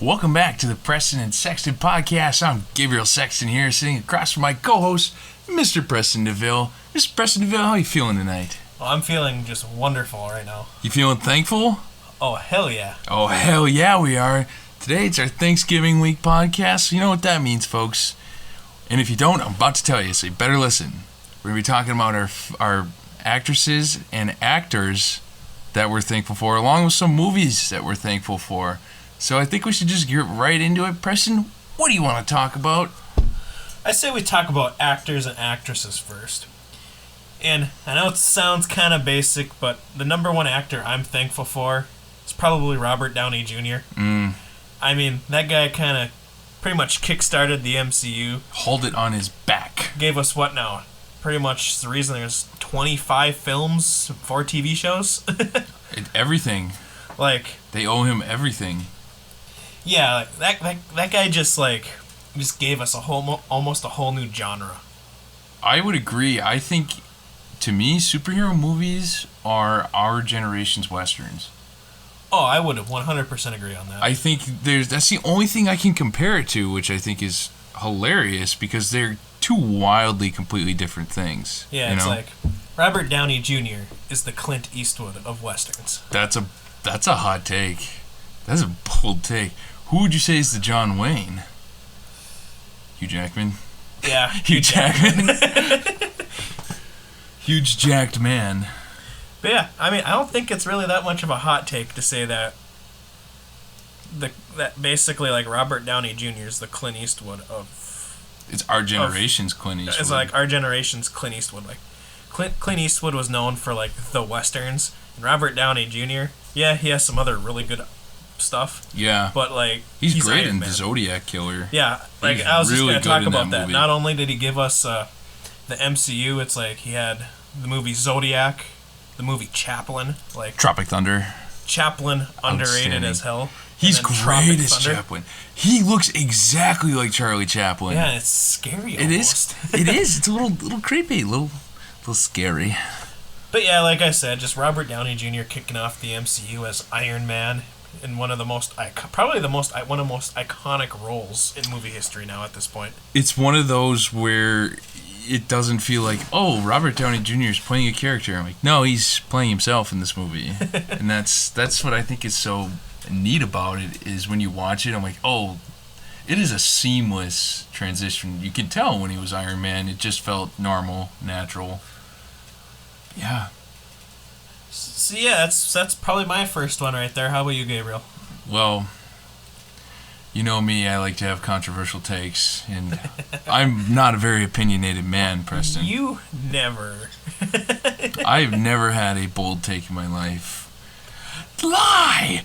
Welcome back to the Prestin Sexton podcast. I'm Gabriel Sexton here, sitting across from my co-host, Mr. Preston DeVille. Mr. Preston DeVille, how are you feeling tonight? Well, I'm feeling just wonderful right now. You feeling thankful? Oh, hell yeah. Oh, hell yeah, we are. Today, it's our Thanksgiving week podcast. You know what that means, folks. And if you don't, I'm about to tell you, so you better listen. We're going to be talking about our actresses and actors that we're thankful for, along with some movies that we're thankful for. So I think we should just get right into it. Preston, what do you want to talk about? I say we talk about actors and actresses first. And I know it sounds kind of basic, but the number one actor I'm thankful for is probably Robert Downey Jr. I mean, that guy kind of pretty much kickstarted the MCU. Hold it on his back. Gave us what now? Pretty much the reason there's 25 films, 4 TV shows. Everything. Like, they owe him everything. Yeah, that guy just gave us almost a whole new genre. I would agree. I think, to me, superhero movies are our generation's westerns. Oh, I would 100% agree on that. I think that's the only thing I can compare it to, which I think is hilarious because they're two wildly, completely different things. Yeah, it's like Robert Downey Jr. is the Clint Eastwood of westerns. That's a hot take. That's a bold take. Who would you say is the John Wayne? Hugh Jackman? Yeah. Hugh Jackman. Huge jacked man. But yeah, I mean, I don't think it's really that much of a hot take to say that that basically like Robert Downey Jr. is the Clint Eastwood of... It's our generation's Clint Eastwood. It's like our generation's Clint Eastwood. Like Clint Eastwood was known for like the westerns, and Robert Downey Jr. Yeah, he has some other really good stuff. Yeah, but like he's great in The Zodiac Killer. Yeah, like he's I was really just gonna talk about that. Not only did he give us the MCU, it's like he had the movie Zodiac, the movie Chaplin, like Tropic Thunder. Chaplin, underrated as hell. He's great as Chaplin. He looks exactly like Charlie Chaplin. Yeah, it's scary. It is. It is. It's a little creepy, a little scary. But yeah, like I said, just Robert Downey Jr. kicking off the MCU as Iron Man in one of the most iconic roles in movie history now at this point. It's one of those where it doesn't feel like, oh, Robert Downey Jr. is playing a character. I'm like, no, he's playing himself in this movie. And that's what I think is so neat about it, is when you watch it, I'm like, oh, it is a seamless transition. You can tell when he was Iron Man, it just felt normal, natural. Yeah. So yeah, that's probably my first one right there. How about you, Gabriel? Well, you know me, I like to have controversial takes, and I'm not a very opinionated man, Preston. You never. I've never had a bold take in my life. Lie!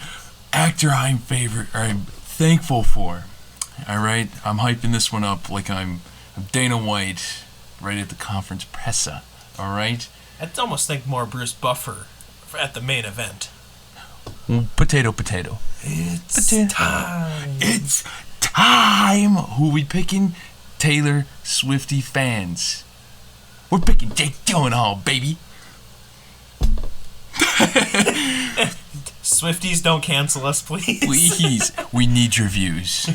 Actor I'm thankful for. Alright? I'm hyping this one up like I'm Dana White right at the conference presser. Alright? I'd almost think more Bruce Buffer at the main event. Potato. It's time. It's time! Who we picking? Taylor Swiftie fans. We're picking Jake Gyllenhaal, baby. Swifties, don't cancel us, please. Please. We need your views.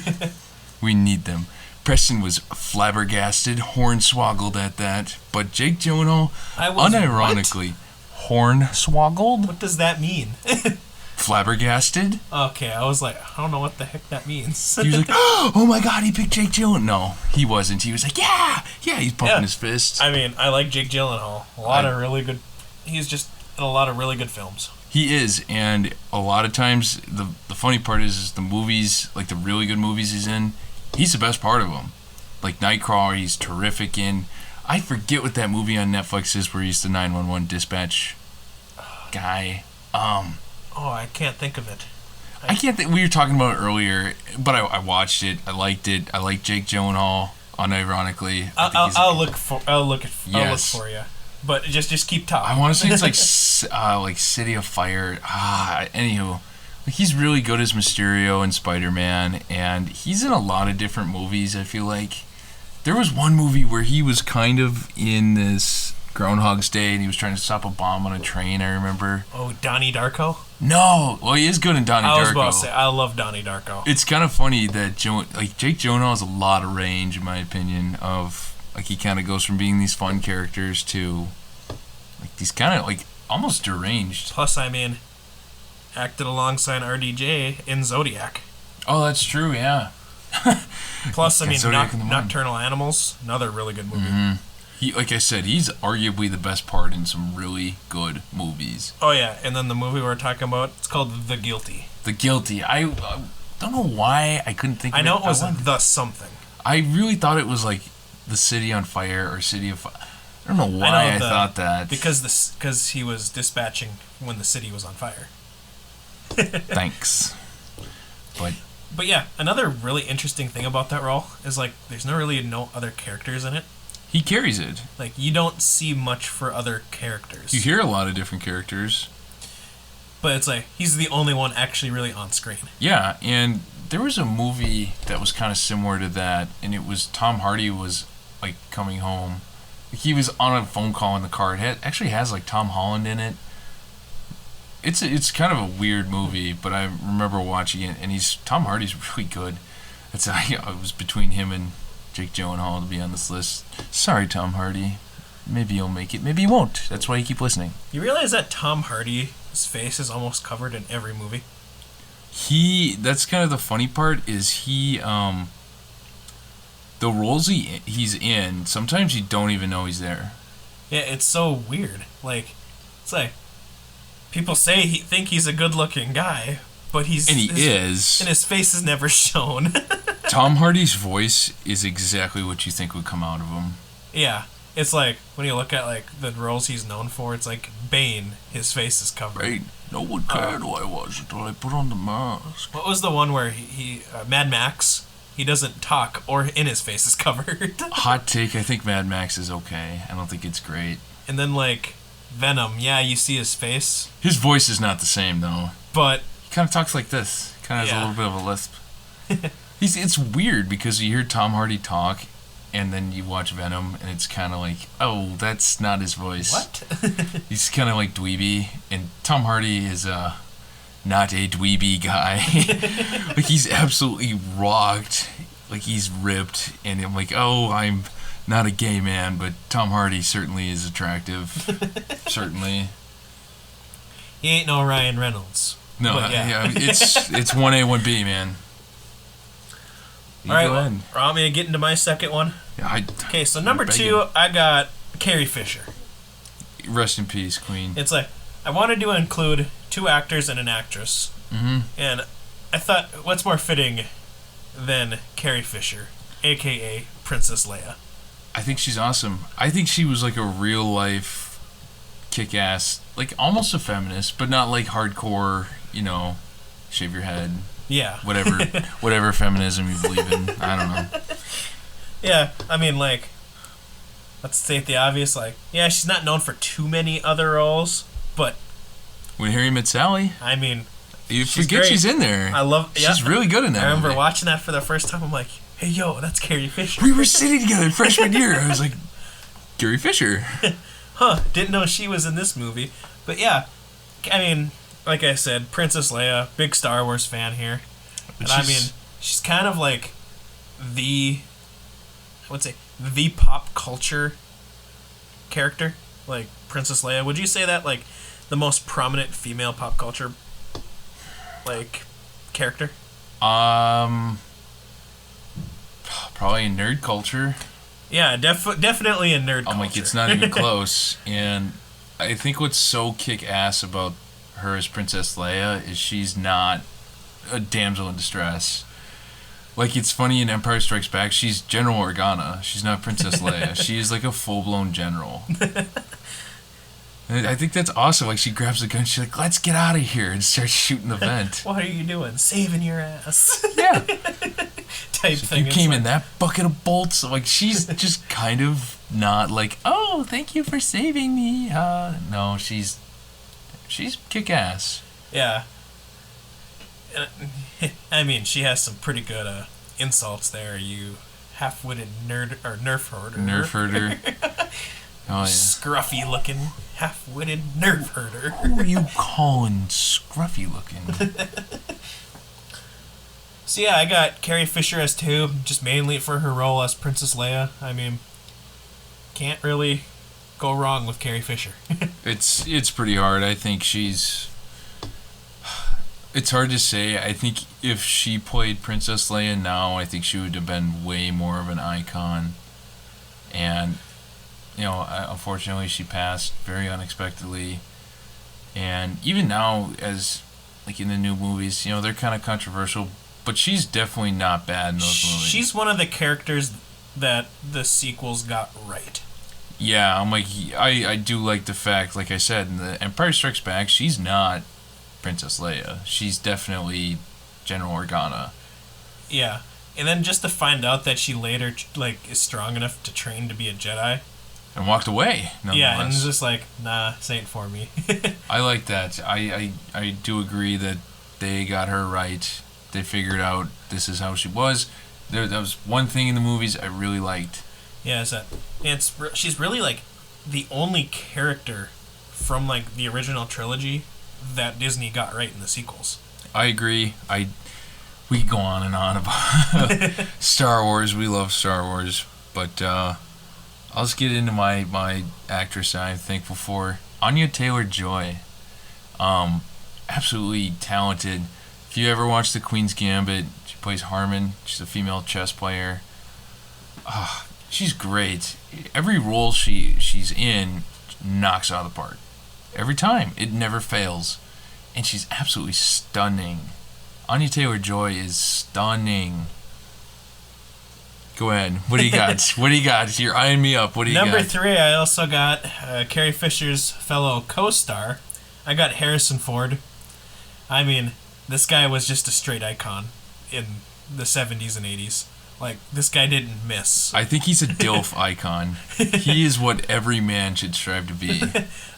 We need them. Preston was flabbergasted, hornswoggled at that. But Jake Gyllenhaal, unironically, hornswoggled? What does that mean? Flabbergasted? Okay, I was like, I don't know what the heck that means. He was like, oh my god, he picked Jake Gyllenhaal. No, he wasn't. He was like, yeah, he's pumping his fist. I mean, I like Jake Gyllenhaal. He's just in a lot of really good films. He is, and a lot of times, the funny part is the movies, like the really good movies he's in, he's the best part of them. Like Nightcrawler, he's terrific in. I forget what that movie on Netflix is where he's the 911 dispatch guy. Oh, I can't think of it. I can't think. We were talking about it earlier, but I watched it. I liked it. I like Jake Gyllenhaal. Unironically, I'll look for you. But just keep talking. I want to say it's like City of Fire. Anywho, he's really good as Mysterio in Spider-Man, and he's in a lot of different movies. I feel like there was one movie where he was kind of in this Groundhog's Day, and he was trying to stop a bomb on a train. I remember. Oh, Donnie Darko. No, well, he is good in Donnie Darko. I was about to say, I love Donnie Darko. It's kind of funny that Jake Gyllenhaal has a lot of range, in my opinion. Of like he kind of goes from being these fun characters to like these kind of like almost deranged. Plus, I mean, acted alongside RDJ in Zodiac. Oh, that's true. Yeah. Plus, I mean, Zodiac in the Morning. Nocturnal Animals, another really good movie. Mm-hmm. Like I said, he's arguably the best part in some really good movies. Oh yeah, and then the movie we're talking about, it's called The Guilty. The Guilty. I don't know why I couldn't think of it. I know it was The Something. I really thought it was like The City on Fire or City of Fire. I don't know why I thought that. Because he was dispatching when the city was on fire. Thanks. But yeah, another really interesting thing about that role is like there's no other characters in it. He carries it. Like, you don't see much for other characters. You hear a lot of different characters. But it's like, he's the only one actually really on screen. Yeah, and there was a movie that was kind of similar to that, and it was Tom Hardy was, like, coming home. He was on a phone call in the car. It actually has, like, Tom Holland in it. It's kind of a weird movie, but I remember watching it, and Tom Hardy's really good. It was between him and Jake Gyllenhaal to be on this list. Sorry, Tom Hardy. Maybe you'll make it. Maybe you won't. That's why you keep listening. You realize that Tom Hardy's face is almost covered in every movie? That's kind of the funny part is the roles he's in, sometimes you don't even know he's there. Yeah, it's so weird. Like, it's like, people think he's a good-looking guy, but he is. And his face is never shown. Tom Hardy's voice is exactly what you think would come out of him. Yeah. It's like, when you look at, like, the roles he's known for, it's like Bane, his face is covered. Bane. No one cared who I was until I put on the mask. What was the one where he Mad Max, he doesn't talk, or in his face is covered? Hot take, I think Mad Max is okay. I don't think it's great. And then, like, Venom, yeah, you see his face. His voice is not the same, though. But he kind of talks like this. Kind of has a little bit of a lisp. It's weird because you hear Tom Hardy talk, and then you watch Venom, and it's kind of like, oh, that's not his voice. What? He's kind of like dweeby, and Tom Hardy is not a dweeby guy. Like, he's absolutely rocked. Like, he's ripped, and I'm like, oh, I'm not a gay man, but Tom Hardy certainly is attractive. Certainly. He ain't no Ryan Reynolds. No, yeah, it's 1A, 1B, man. All right, want me to get into my second one? Yeah, okay, so number 2, I got Carrie Fisher. Rest in peace, Queen. It's like, I wanted to include 2 actors and an actress. Mm-hmm. And I thought, what's more fitting than Carrie Fisher, a.k.a. Princess Leia? I think she's awesome. I think she was like a real-life kick-ass, like almost a feminist, but not like hardcore, shave your head. Yeah. Whatever feminism you believe in. I don't know. Yeah, I mean, like, let's state the obvious, like, yeah, she's not known for too many other roles, but When Harry Met Sally. I mean, you forget great. She's in there. She's really good in that. I remember watching that for the first time. I'm like, hey, yo, that's Carrie Fisher. We were sitting together freshman year. I was like, Carrie Fisher. Huh, didn't know she was in this movie. But yeah, I mean, like I said, Princess Leia, big Star Wars fan here. And I mean, she's kind of like the pop culture character, like Princess Leia. Would you say that, like, the most prominent female pop culture, like, character? Probably in nerd culture. Yeah, definitely in nerd culture. I'm like, it's not even close. And I think what's so kick-ass about her as Princess Leia is she's not a damsel in distress. Like, it's funny in Empire Strikes Back, she's General Organa. She's not Princess Leia. She is like a full-blown general. And I think that's awesome. Like, she grabs a gun, she's like, let's get out of here, and starts shooting the vent. What are you doing? Saving your ass. Yeah. Type thing. You came in that bucket of bolts. Like, she's just kind of not like, oh, thank you for saving me. No, she's kick-ass. Yeah. I mean, she has some pretty good insults there. You half-witted nerd or nerf herder. Nerf herder. Oh, yeah. Scruffy looking, half-witted nerve herder. Who are you calling scruffy looking? So yeah, I got Carrie Fisher as 2, just mainly for her role as Princess Leia. I mean, can't really go wrong with Carrie Fisher. It's pretty hard. I think she's... It's hard to say. I think if she played Princess Leia now, I think she would have been way more of an icon. And, unfortunately, she passed very unexpectedly. And even now, as, like, in the new movies, they're kind of controversial, but she's definitely not bad in those movies. She's one of the characters that the sequels got right. Yeah, I'm like, I do like the fact, like I said, in the Empire Strikes Back, she's not Princess Leia. She's definitely General Organa. Yeah, and then just to find out that she later is strong enough to train to be a Jedi, and walked away. Yeah, and it's just like, nah, this ain't for me. I like that. I do agree that they got her right. They figured out this is how she was. That was one thing in the movies I really liked. Yeah, she's really like the only character from like the original trilogy that Disney got right in the sequels. I agree. We go on and on about Star Wars. We love Star Wars, but I'll just get into my actress I'm thankful for. Anya Taylor-Joy. Absolutely talented. If you ever watch The Queen's Gambit, she plays Harmon. She's a female chess player. She's great. Every role she's in knocks out of the park. Every time. It never fails. And she's absolutely stunning. Anya Taylor-Joy is stunning. Go ahead. What do you got? What do you got? You're eyeing me up. What do you got? Number 3, I also got Carrie Fisher's fellow co-star. I got Harrison Ford. I mean, this guy was just a straight icon in the 70s and 80s. Like, this guy didn't miss. I think he's a DILF icon. He is what every man should strive to be.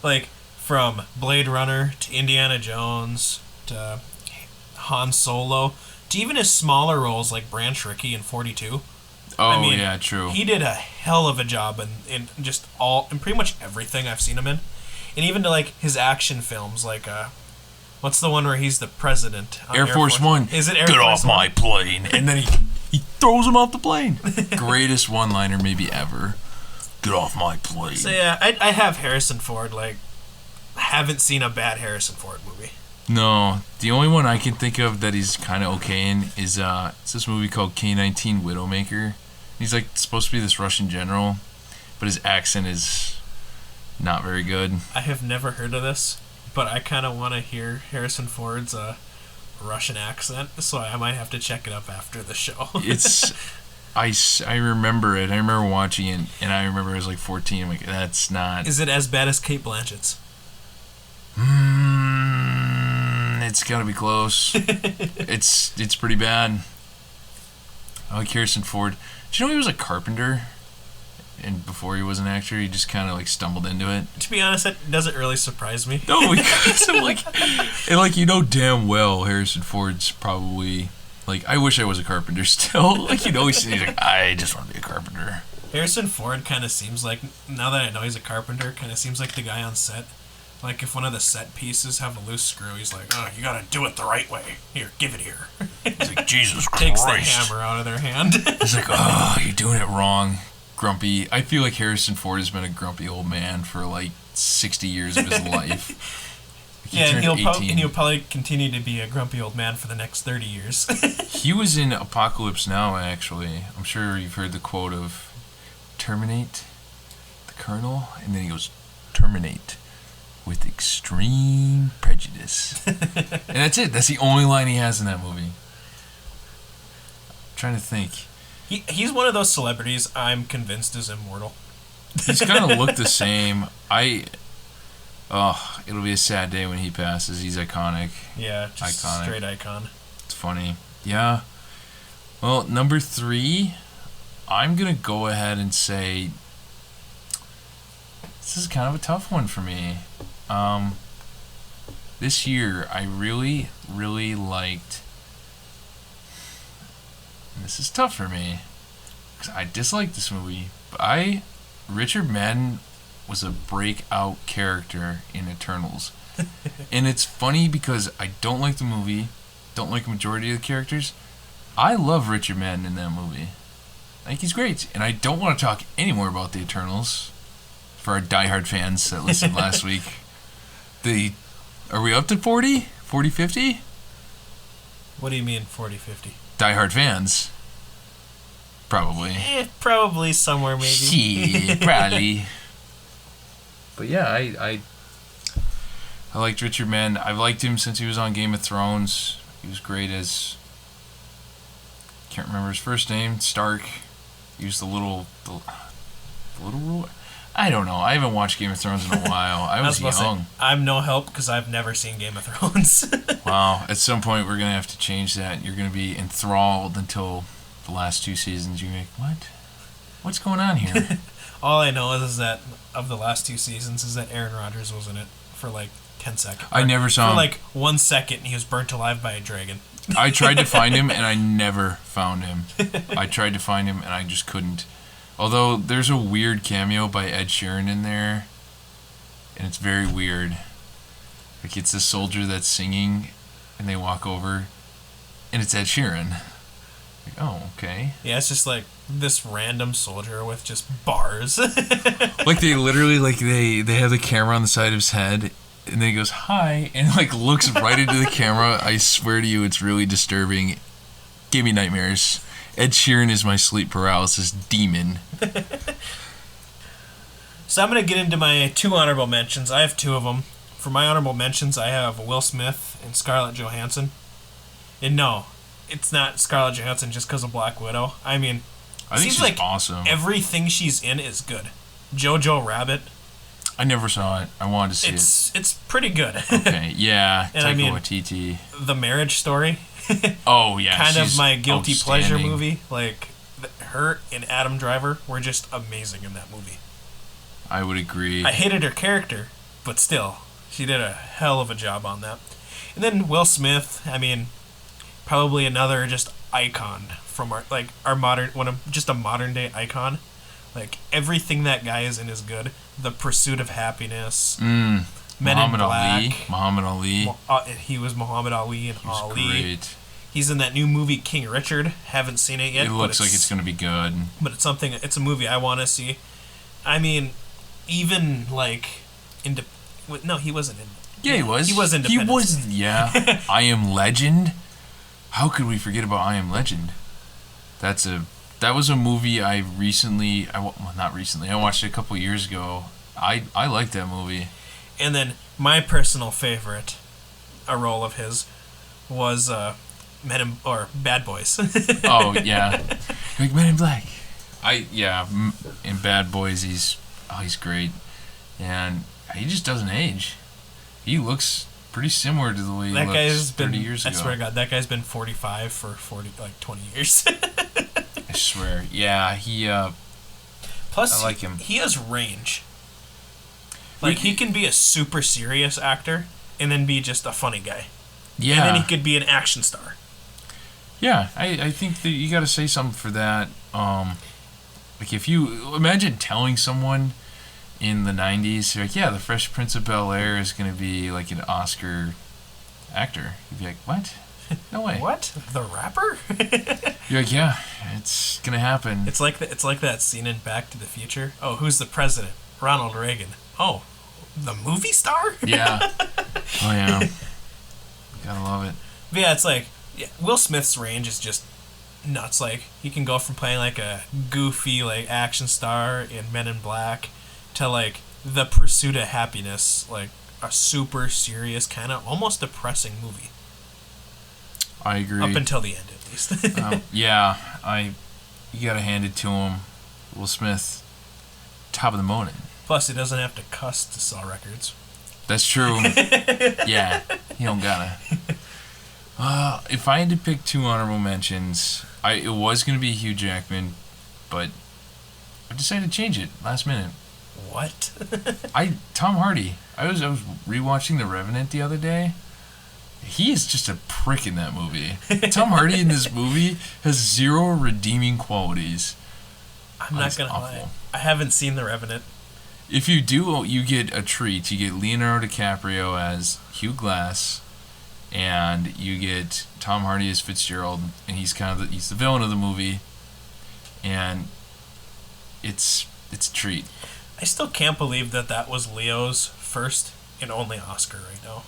Like, from Blade Runner to Indiana Jones to Han Solo to even his smaller roles like Branch Rickey in 42. Oh, yeah, true. He did a hell of a job in just in pretty much everything I've seen him in. And even to, like, his action films, like, what's the one where he's the president? Air Force One. Is it Air Get Force off my plane. And then he throws him off the plane. Greatest one-liner maybe ever. Get off my plane. So, yeah, I have Harrison Ford. Like, I haven't seen a bad Harrison Ford movie. No. The only one I can think of that he's kind of okay in is it's this movie called K-19 Widowmaker. He's, like, supposed to be this Russian general, but his accent is not very good. I have never heard of this, but I kind of want to hear Harrison Ford's Russian accent, so I might have to check it up after the show. I remember it. I remember watching it, and I remember I was like 14. I'm like, that's not... Is it as bad as Cate Blanchett's? It's got to be close. It's pretty bad. I like Harrison Ford. Did you know he was a carpenter? And before he was an actor, he just kind of like stumbled into it. To be honest, that doesn't really surprise me. No, because I'm like, damn well Harrison Ford's probably like, I wish I was a carpenter still. Like, he's like, I just want to be a carpenter. Harrison Ford kind of seems like, now that I know he's a carpenter, kind of seems like the guy on set. Like, if one of the set pieces have a loose screw, he's like, oh, you gotta do it the right way. Here, give it here. He's like, Jesus Christ. Takes the hammer out of their hand. He's like, oh, you're doing it wrong. Grumpy. I feel like Harrison Ford has been a grumpy old man for like 60 years of his life. Yeah, and he'll probably continue to be a grumpy old man for the next 30 years. He was in Apocalypse Now, actually. I'm sure you've heard the quote of terminate the Colonel, and then he goes, terminate with extreme prejudice. And that's it. That's the only line he has in that movie. I'm trying to think. He's one of those celebrities I'm convinced is immortal. He's gonna look the same. It'll be a sad day when he passes. He's iconic. Yeah, just iconic. Straight icon. It's funny. Yeah. Well, number 3, I'm gonna go ahead and say this is kind of a tough one for me. This year I really, really liked. This is tough for me because I dislike this movie. But Richard Madden was a breakout character in Eternals. And it's funny because I don't like the movie, don't like a majority of the characters. I love Richard Madden in that movie. I think he's great. And I don't want to talk anymore about the Eternals for our diehard fans that listened last week. Are we up to 40? 40, 50? What do you mean 40, 50? Diehard fans. Probably. Probably somewhere, maybe. Yeah, probably. But yeah, I liked Richard Madden. I've liked him since he was on Game of Thrones. He was great as... Can't remember his first name. Stark. He was the little ruler? I don't know. I haven't watched Game of Thrones in a while. I was young. I'm no help because I've never seen Game of Thrones. Wow. At some point, we're going to have to change that. You're going to be enthralled until the last 2 seasons. You're like, what? What's going on here? All I know is that of the last 2 seasons is that Aaron Rodgers was in it for like 10 seconds. I never saw him. For like 1 second, and he was burnt alive by a dragon. I tried to find him, and I never found him. I tried to find him, and I just couldn't. Although, there's a weird cameo by Ed Sheeran in there, and it's very weird. Like, it's a soldier that's singing, and they walk over, and it's Ed Sheeran. Like, oh, okay. Yeah, it's just like this random soldier with just bars. Like, they literally, like, they have the camera on the side of his head, and then he goes, hi, and, like, looks right into the camera. I swear to you, it's really disturbing. Gave me nightmares. Ed Sheeran is my sleep paralysis demon. So I'm going to get into my 2 honorable mentions. I have 2 of them. For my honorable mentions, I have Will Smith and Scarlett Johansson. And no, it's not Scarlett Johansson just because of Black Widow. I mean, I think she's like awesome. Everything she's in is good. Jojo Rabbit. I never saw it. I wanted to see it. It's pretty good. Okay, yeah. And Taika Waititi. The Marriage Story. Oh, yeah. Kind of my guilty pleasure movie. Like, her and Adam Driver were just amazing in that movie. I would agree. I hated her character, but still, she did a hell of a job on that. And then Will Smith, I mean, probably another just icon from our modern, just a modern day icon. Like, everything that guy is in is good. The Pursuit of Happiness. Men Muhammad in Black. Muhammad Ali. He was Muhammad Ali in Ali. Great. He's in that new movie King Richard. Haven't seen it yet. It looks like it's going to be good. But it's a movie I want to see. I mean, even like no, he wasn't in. Yeah, he was. He was Independence. He was. Yeah. I Am Legend. How could we forget about I Am Legend? That was a movie I recently. Not recently. I watched it a couple years ago. I liked that movie. And then my personal favorite, a role of his, was Bad Boys. Oh yeah, like Men in Black. In Bad Boys he's great, and he just doesn't age. He looks pretty similar to the way he looked 30 years ago. I swear to God, that guy's been 45 for 20 years. I swear, yeah. He plus I like him. He has range. Like, he can be a super serious actor and then be just a funny guy. Yeah. And then he could be an action star. Yeah, I think that you got to say something for that. Like, if you imagine telling someone in the 90s, like, yeah, the Fresh Prince of Bel-Air is going to be like an Oscar actor. You'd be like, what? No way. What? The rapper? You're like, yeah, it's going to happen. It's like that scene in Back to the Future. Oh, who's the president? Ronald Reagan. Oh, the movie star? Yeah. Oh, yeah. Gotta love it. But yeah, it's like, Will Smith's range is just nuts. Like, he can go from playing like a goofy like action star in Men in Black to like The Pursuit of Happiness, like a super serious kind of almost depressing movie. I agree. Up until the end, at least. Yeah, you gotta hand it to him. Will Smith, top of the morning. Plus, he doesn't have to cuss to sell records. That's true. Yeah, he don't gotta. If I had to pick 2 honorable mentions, it was gonna be Hugh Jackman, but I decided to change it last minute. What? Tom Hardy. I was rewatching The Revenant the other day. He is just a prick in that movie. Tom Hardy in this movie has 0 redeeming qualities. I'm not gonna lie. I haven't seen The Revenant. If you do, you get a treat. You get Leonardo DiCaprio as Hugh Glass, and you get Tom Hardy as Fitzgerald, and he's he's the villain of the movie, and it's a treat. I still can't believe that was Leo's first and only Oscar right now.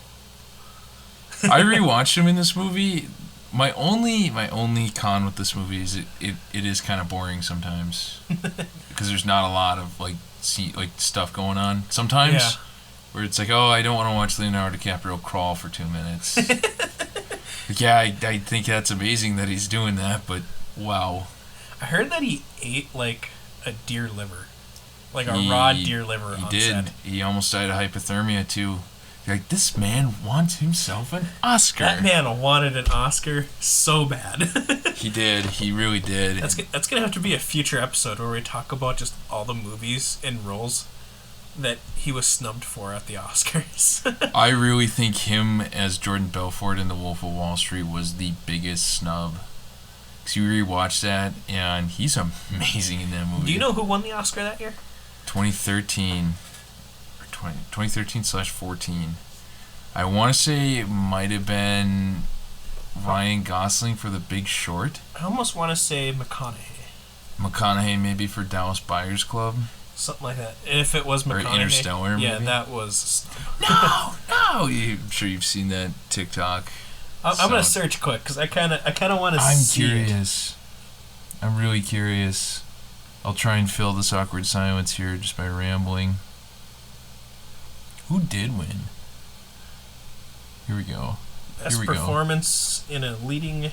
I rewatched him in this movie. My only con with this movie is it is kind of boring sometimes because there's not a lot of like stuff going on sometimes. Yeah. Where it's like, oh, I don't want to watch Leonardo DiCaprio crawl for 2 minutes. Yeah, I think that's amazing that he's doing that, but wow. I heard that he ate like a deer liver, like a raw deer liver. He on did. set. He almost died of hypothermia too. Like, this man wants himself an Oscar. That man wanted an Oscar so bad. He did. He really did. That's gonna have to be a future episode where we talk about just all the movies and roles that he was snubbed for at the Oscars. I really think him as Jordan Belfort in The Wolf of Wall Street was the biggest snub. Because you rewatch that, and he's amazing in that movie. Do you know who won the Oscar that year? 2013. 2013/14. I want to say it might have been Ryan Gosling for The Big Short. I almost want to say McConaughey. McConaughey maybe for Dallas Buyers Club. Something like that. If it was McConaughey. Or Interstellar, maybe? Yeah, that was... No! I'm sure you've seen that TikTok. I'm going to search quick, because I kind of want to see I'm curious. I'm really curious. I'll try and fill this awkward silence here just by rambling. Who did win? Here we go. Best performance in a leading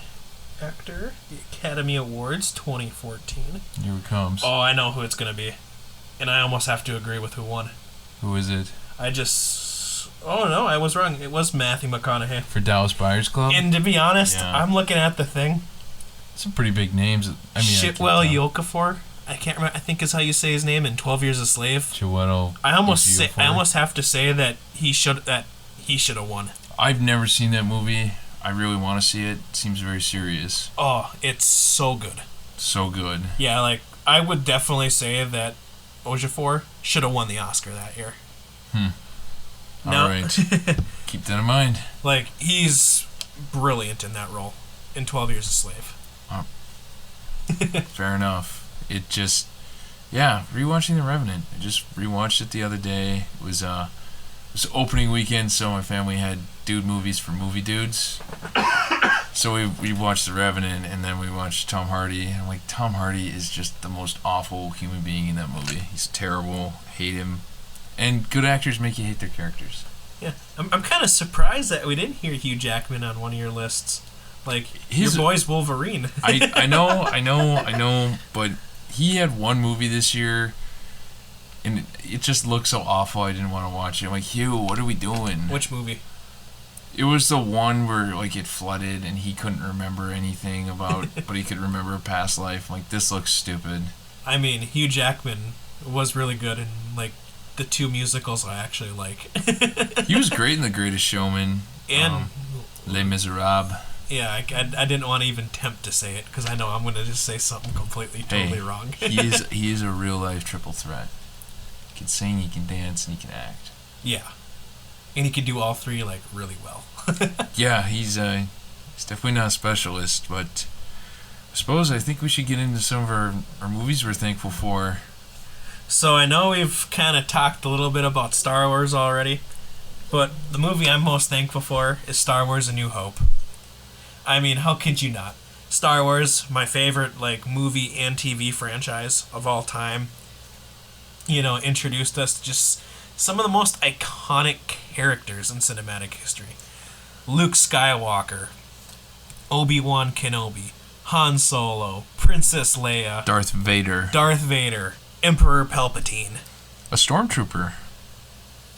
actor, the Academy Awards 2014. Here it comes. Oh, I know who it's going to be. And I almost have to agree with who won. Who is it? Oh, no, I was wrong. It was Matthew McConaughey. For Dallas Buyers Club? And to be honest, I'm looking at the thing. Some pretty big names. I mean, Chiwetel Ejiofor. I can't remember. I think is how you say his name in 12 Years a Slave. Chiwetel. I almost have to say that he should have won. I've never seen that movie. I really want to see it. It seems very serious. Oh, it's so good. So good. Yeah, like I would definitely say that Ejiofor should have won the Oscar that year. All right. Keep that in mind. Like, he's brilliant in that role in 12 Years a Slave. Fair enough. It just... Yeah, rewatching The Revenant. I just rewatched it the other day. It was opening weekend, so my family had dude movies for movie dudes. So we watched The Revenant, and then we watched Tom Hardy. And I'm like, Tom Hardy is just the most awful human being in that movie. He's terrible. Hate him. And good actors make you hate their characters. Yeah. I'm kind of surprised that we didn't hear Hugh Jackman on one of your lists. Like, your boy's Wolverine. I know, but he had one movie this year, and it just looked so awful I didn't want to watch it. I'm like, Hugh, what are we doing? Which movie? It was the one where, like, it flooded and he couldn't remember anything about, but he could remember a past life. I'm like, this looks stupid. I mean, Hugh Jackman was really good in, like, the two musicals I actually like. He was great in The Greatest Showman. And Les Miserables. Yeah, I didn't want to even tempt to say it, because I know I'm going to just say something totally wrong. he is a real-life triple threat. He can sing, he can dance, and he can act. Yeah. And he can do all three, like, really well. Yeah, he's definitely not a specialist, but I think we should get into some of our movies we're thankful for. So I know we've kind of talked a little bit about Star Wars already, but the movie I'm most thankful for is Star Wars A New Hope. I mean, how could you not? Star Wars, my favorite, like, movie and TV franchise of all time. You know, introduced us to just some of the most iconic characters in cinematic history. Luke Skywalker, Obi-Wan Kenobi, Han Solo, Princess Leia, Darth Vader, Emperor Palpatine, a stormtrooper.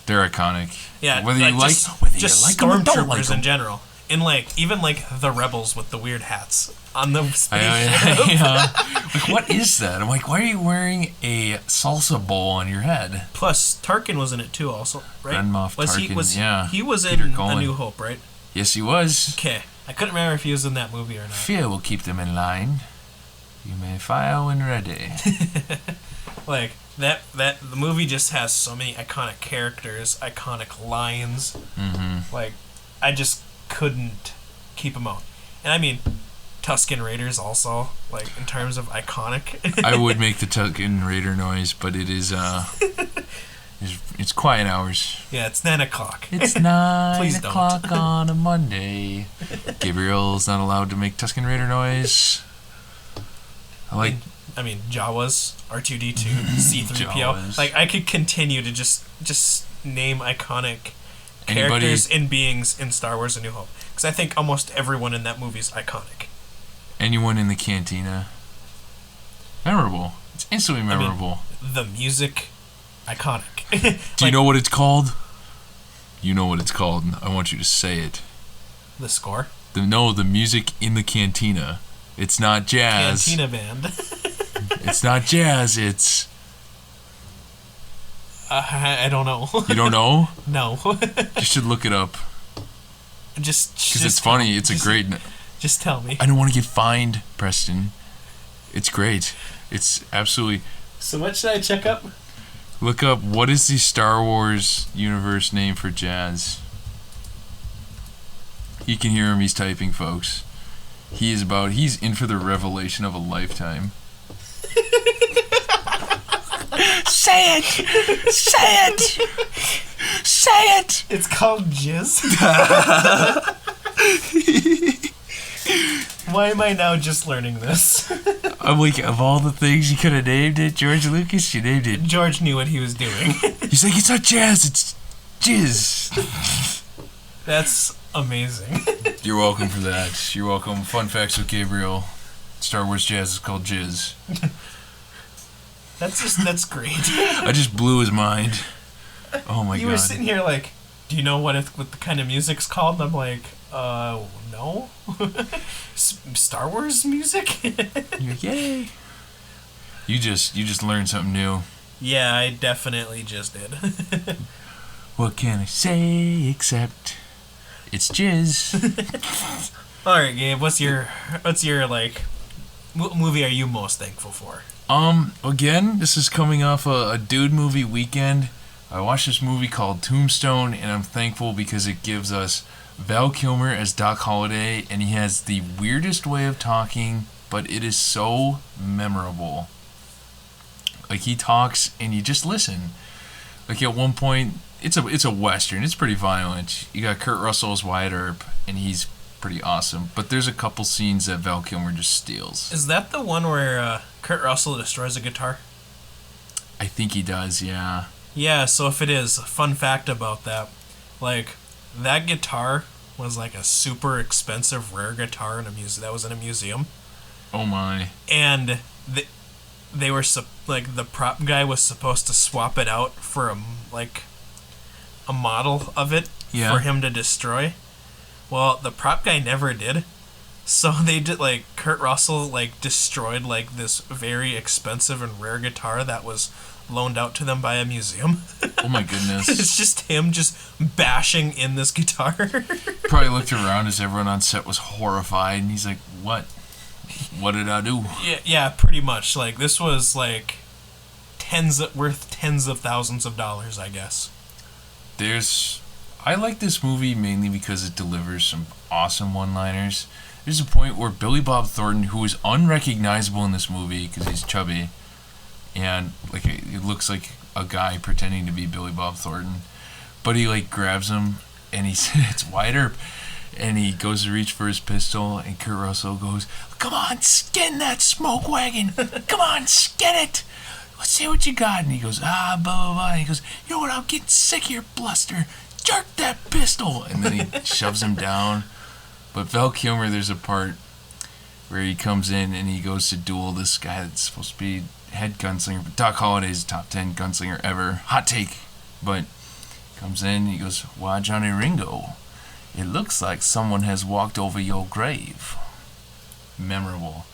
They're iconic. Yeah, whether you like stormtroopers in general. And, like, even, like, the rebels with the weird hats on the spaceship. Yeah. Like, what is that? I'm like, why are you wearing a salsa bowl on your head? Plus, Tarkin was in it, too, also, right? Grand Moff Tarkin, He was in A New Hope, right? Yes, he was. Okay. I couldn't remember if he was in that movie or not. Fear will keep them in line. You may fire when ready. Like, the movie just has so many iconic characters, iconic lines. Mm-hmm. Like, I just couldn't keep them out. And I mean, Tusken Raiders also, like, in terms of iconic. I would make the Tusken Raider noise, but it is it's quiet hours. Yeah, it's 9 o'clock. It's 9 Please don't. o'clock on a Monday. Gabriel's not allowed to make Tusken Raider noise. I mean, Jawas, R2D2, C3PO. Jawas. Like, I could continue to just name iconic Anybody- characters and beings in Star Wars: A New Hope. Because I think almost everyone in that movie is iconic. anyone in the cantina. Memorable. It's instantly memorable. The music, iconic. Do you know what it's called? You know what it's called. I want you to say it. The score? The music in the cantina. It's not jazz. Cantina band. It's not jazz. It's... I don't know. You don't know? No. You should look it up. Just Because it's funny. It's a great... Just tell me. I don't want to get fined, Preston. It's great. It's absolutely... So what should I check up? Look up, what is the Star Wars universe name for jazz? You can hear him, he's typing, folks. He's in for the revelation of a lifetime. Say it! Say it! Say it! It's called Jizz. Why am I now just learning this? I'm like, of all the things you could have named it, George Lucas, you named it. George knew what he was doing. He's like, it's not jazz, it's jizz. That's amazing. You're welcome for that. You're welcome. Fun facts with Gabriel. Star Wars jazz is called jizz. That's great. I just blew his mind. Oh my god. You were sitting here like, do you know what the kind of music's called? And I'm like, no. Star Wars music? You're like, yay. You just learned something new. Yeah, I definitely just did. What can I say except it's jizz. All right, Gabe. What's your like movie are you most thankful for? Again, this is coming off a dude movie weekend. I watched this movie called Tombstone, and I'm thankful because it gives us Val Kilmer as Doc Holliday, and he has the weirdest way of talking, but it is so memorable. Like, he talks, and you just listen. Like, at one point, it's a Western. It's pretty violent. You got Kurt Russell as Wyatt Earp, and he's pretty awesome. But there's a couple scenes that Val Kilmer just steals. Is that the one where Kurt Russell destroys a guitar? I think he does, yeah. Yeah, so if it is, fun fact about that, like, that guitar was like a super expensive rare guitar that was in a museum. Oh my. And they were the prop guy was supposed to swap it out for a model of it for him to destroy. Well, the prop guy never did. So they did, like, Kurt Russell, like, destroyed, like, this very expensive and rare guitar that was loaned out to them by a museum. Oh my goodness. It's just him just bashing in this guitar. Probably looked around as everyone on set was horrified, and he's like, what? What did I do? Yeah, pretty much. Like, this was, like, worth tens of thousands of dollars, I guess. I like this movie mainly because it delivers some awesome one-liners. There's a point where Billy Bob Thornton, who is unrecognizable in this movie because he's chubby, and like it looks like a guy pretending to be Billy Bob Thornton, but he like grabs him and it's Wyatt Earp, and he goes to reach for his pistol, and Kurt Russell goes, "Come on, skin that smoke wagon! Come on, skin it! Let's see what you got." And he goes, blah blah blah. And he goes, "You know what? I'm getting sick of your bluster. Jerk that pistol!" And then he shoves him down. But Val Kilmer, there's a part where he comes in and he goes to duel this guy that's supposed to be head gunslinger. Doc Holliday's top 10 gunslinger ever. Hot take. But comes in and he goes, "Why, Johnny Ringo, it looks like someone has walked over your grave." Memorable.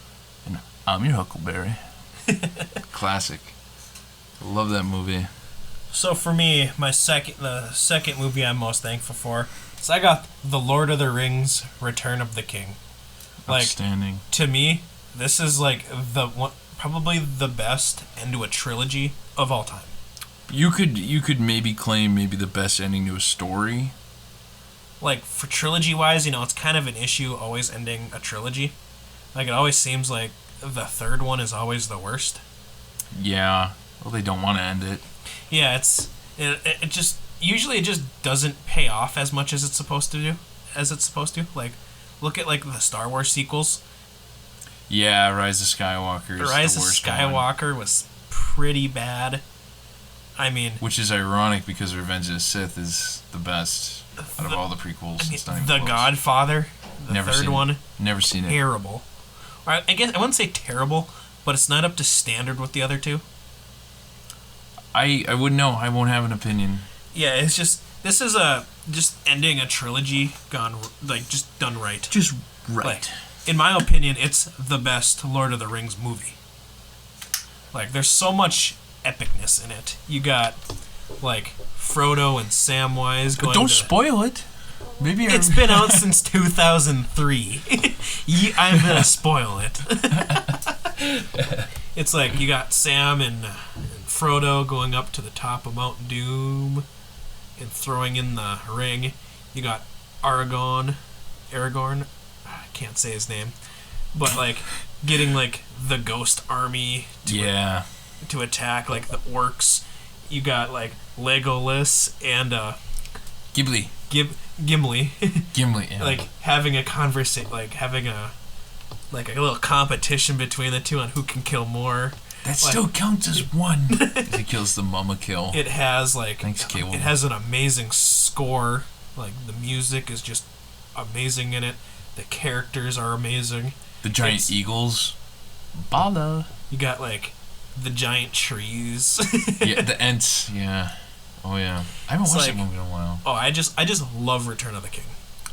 And I'm your Huckleberry. Classic. Love that movie. So for me, the second movie I'm most thankful for is I got The Lord of the Rings: Return of the King. Like, Outstanding. to me, this is like probably the best end to a trilogy of all time. You could maybe claim maybe the best ending to a story. Like, for trilogy-wise, it's kind of an issue always ending a trilogy. Like, it always seems like the third one is always the worst. Yeah. Well, they don't want to end it. Yeah, it just usually it just doesn't pay off as much as it's supposed to do. Like, look at like the Star Wars sequels. Yeah, Rise of Skywalker. Rise of Skywalker was pretty bad. I mean, which is ironic because Revenge of the Sith is the best out of all the prequels. I mean, it's not even The close. Godfather, the Never third seen one, it. Never seen it. Terrible. Or I guess I wouldn't say terrible, but it's not up to standard with the other two. I wouldn't know. I won't have an opinion. Yeah, it's just this is just ending a trilogy just done right. Just right. Like, in my opinion, it's the best Lord of the Rings movie. Like, there's so much epicness in it. You got like Frodo and Samwise going. Don't spoil it. Maybe it's been out since 2003. I'm gonna spoil it. It's like you got Sam and Frodo going up to the top of Mount Doom and throwing in the ring. You got Aragorn. I can't say his name, but like getting like the ghost army to attack like the orcs. You got like Legolas and Gimli. Gimli. Gimli, yeah. Like having a conversation, like having a little competition between the two on who can kill more. That still counts as one. He kills the mama kill. It has like Thanks, Cable. It has an amazing score. Like the music is just amazing in it. The characters are amazing. The giant eagles. Bala. You got like the giant trees. Yeah, the Ents. Yeah. Oh yeah. I haven't watched that movie in a while. Oh, I just love Return of the King.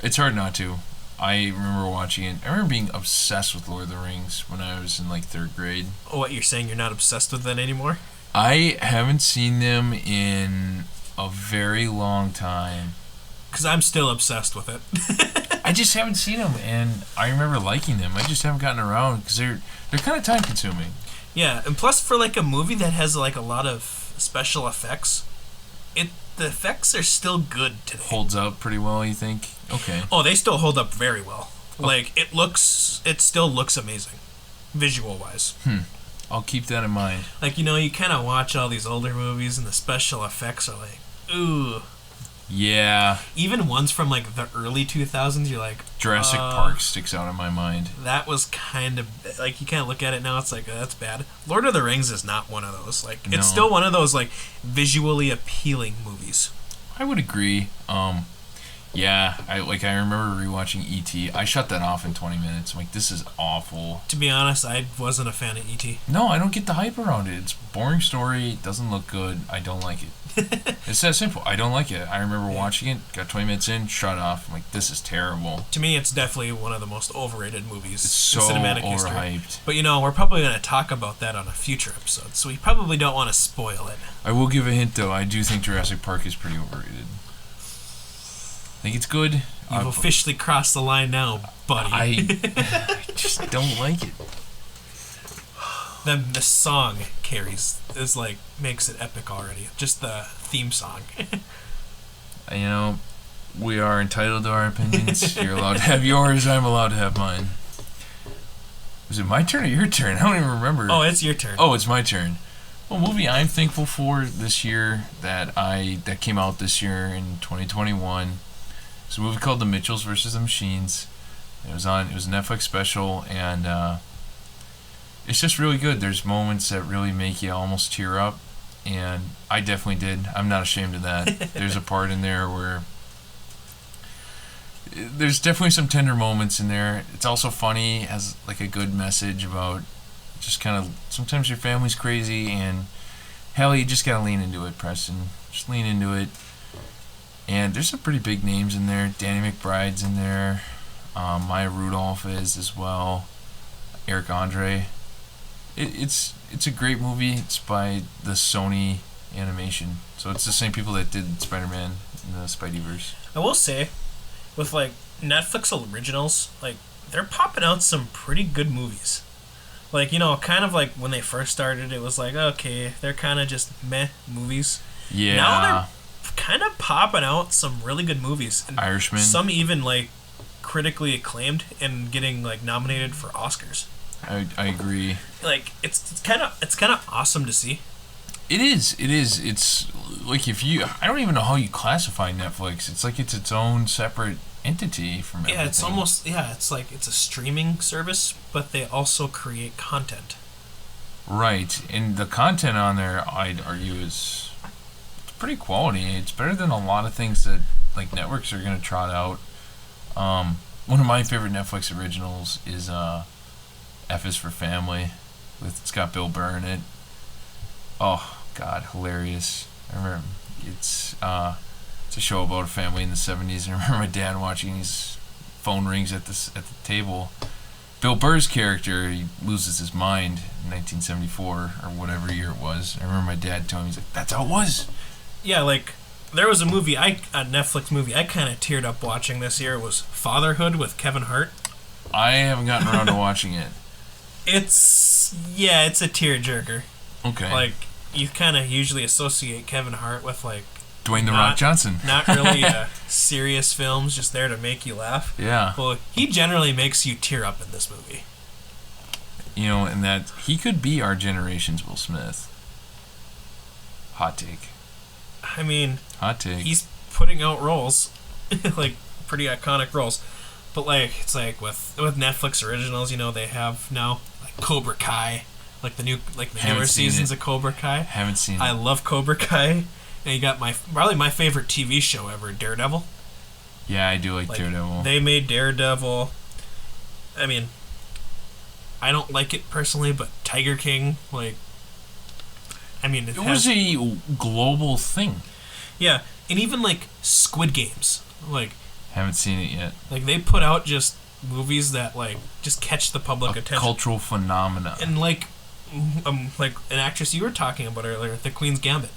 It's hard not to. I remember watching it. I remember being obsessed with Lord of the Rings when I was in like 3rd grade. Oh, what, you're saying you're not obsessed with that anymore? I haven't seen them in a very long time. Because I'm still obsessed with it. I just haven't seen them, and I remember liking them. I just haven't gotten around because they're kind of time consuming. Yeah, and plus for like a movie that has like a lot of special effects, the effects are still good today. Holds up pretty well, you think? Okay. Oh, they still hold up very well. Like it still looks amazing, visual wise. I'll keep that in mind. Like, you kind of watch all these older movies and the special effects are like, ooh. Yeah. Even ones from like the early 2000s, you're like, Jurassic Park sticks out in my mind. That was kind of like, you kind of look at it now, it's like, that's bad. Lord of the Rings is not one of those. Like, it's still one of those like visually appealing movies. I would agree. Yeah, I remember rewatching E.T. I shut that off in 20 minutes. I'm like, this is awful. To be honest, I wasn't a fan of E.T. No, I don't get the hype around it. It's a boring story. It doesn't look good. I don't like it. It's that simple. I don't like it. I remember watching it, got 20 minutes in, shut off. I'm like, this is terrible. To me, it's definitely one of the most overrated movies in cinematic overhyped. history. But we're probably going to talk about that on a future episode, so we probably don't want to spoil it. I will give a hint, though. I do think Jurassic Park is pretty overrated. I think it's good. You've officially crossed the line now, buddy. I just don't like it. Then the song makes it epic already. Just the theme song. We are entitled to our opinions. You're allowed to have yours. I'm allowed to have mine. Was it my turn or your turn? I don't even remember. Oh, it's your turn. Oh, it's my turn. Well, a movie I'm thankful for this year that came out this year in 2021. It's a movie called The Mitchells vs. the Machines. It was a Netflix special, and it's just really good. There's moments that really make you almost tear up, and I definitely did. I'm not ashamed of that. There's a part in there where there's definitely some tender moments in there. It's also funny, has like a good message about just kind of sometimes your family's crazy, and hell, you just gotta lean into it, Preston. Just lean into it. And there's some pretty big names in there. Danny McBride's in there. Maya Rudolph is as well. Eric Andre. It's a great movie. It's by the Sony Animation. So it's the same people that did Spider-Man in the Spideyverse. I will say, with like Netflix originals, like they're popping out some pretty good movies. Like, you know, kind of like when they first started, it was like, okay, they're kind of just meh movies. Yeah. Now they're kind of popping out some really good movies. And Irishman. some even, like, critically acclaimed and getting, like, nominated for Oscars. I agree. Like, it's kind of awesome to see. It is. It's like I don't even know how you classify Netflix. It's like it's its own separate entity from everything. Yeah, it's almost, it's like it's a streaming service, but they also create content. Right, and the content on there, I'd argue, is pretty quality. It's better than a lot of things that like networks are going to trot out. One of my favorite Netflix originals is F is for Family. It's got Bill Burr in it. Oh God, hilarious! I remember it's a show about a family in the '70s, and I remember my dad watching. His phone rings at the table. Bill Burr's character, he loses his mind in 1974 or whatever year it was. I remember my dad telling me, he's like, "That's how it was." Yeah, like there was a movie, a Netflix movie, I kind of teared up watching this year. It was Fatherhood with Kevin Hart. I haven't gotten around to watching it. It's a tearjerker. Okay. Like, you kind of usually associate Kevin Hart with, like, Dwayne The Rock Johnson. Not really serious films, just there to make you laugh. Yeah. Well, he generally makes you tear up in this movie. You know, and that he could be our generation's Will Smith. Hot take. I mean, hot take. He's putting out roles, like pretty iconic roles. But like, it's like with Netflix originals, you know, they have now like Cobra Kai, like the newer seasons of Cobra Kai. Haven't seen it. I love Cobra Kai. And you got probably my favorite TV show ever, Daredevil. Yeah, I do like Daredevil. They made Daredevil. I mean, I don't like it personally, but Tiger King, like, I mean, it was a global thing. Yeah, and even like Squid Games, like, haven't seen it yet. Like, they put out just movies that like just catch the public attention. Cultural phenomena. And like an actress you were talking about earlier, The Queen's Gambit.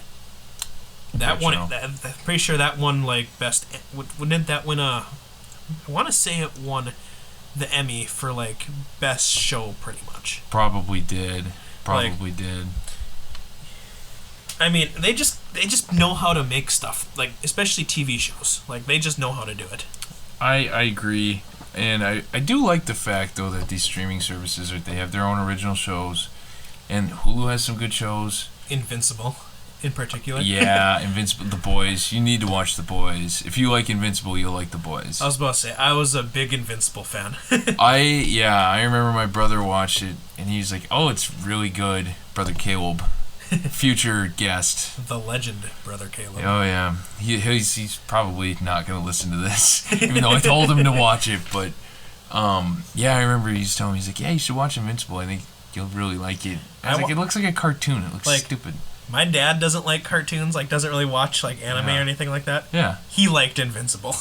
That one, I'm pretty sure that won like best. Wouldn't that win a? I want to say it won the Emmy for like best show, pretty much. Probably did. I mean, they just know how to make stuff, like especially TV shows. Like, they just know how to do it. I agree, and I do like the fact though that these streaming services they have their own original shows, and Hulu has some good shows. Invincible. In particular. Yeah, Invincible, The Boys. You need to watch The Boys. If you like Invincible, you'll like The Boys. I was about to say, I was a big Invincible fan. I remember my brother watched it, and he was like, "Oh, it's really good." Brother Caleb, future guest. The legend, Brother Caleb. Oh, yeah. He's probably not going to listen to this, even though I told him to watch it. But, yeah, I remember he was telling me, he's like, "Yeah, you should watch Invincible. I think you'll really like it." I was like, it looks like a cartoon. It looks like, stupid. My dad doesn't like cartoons, like doesn't really watch like anime or anything like that. Yeah. He liked Invincible.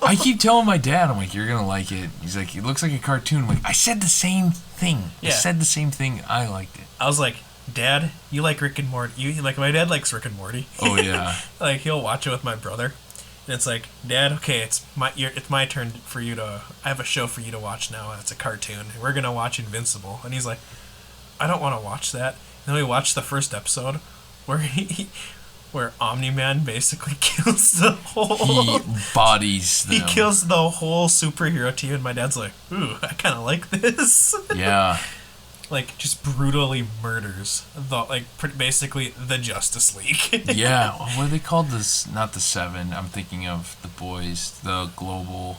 I keep telling my dad, I'm like, "You're going to like it." He's like, "It looks like a cartoon." I'm like, I said the same thing. Yeah. I said the same thing. I liked it. I was like, "Dad, you like Rick and Morty." My dad likes Rick and Morty. Oh, yeah. Like, he'll watch it with my brother. And it's like, "Dad, okay, it's my turn for you to... I have a show for you to watch now. It's a cartoon. We're going to watch Invincible." And he's like, "I don't want to watch that." And then we watched the first episode where Omni-Man basically kills the whole... He bodies them. He kills the whole superhero team, and my dad's like, "Ooh, I kind of like this." Yeah. Like, just brutally murders basically the Justice League. Yeah. What are they called? Not the Seven. I'm thinking of the Boys. The Global...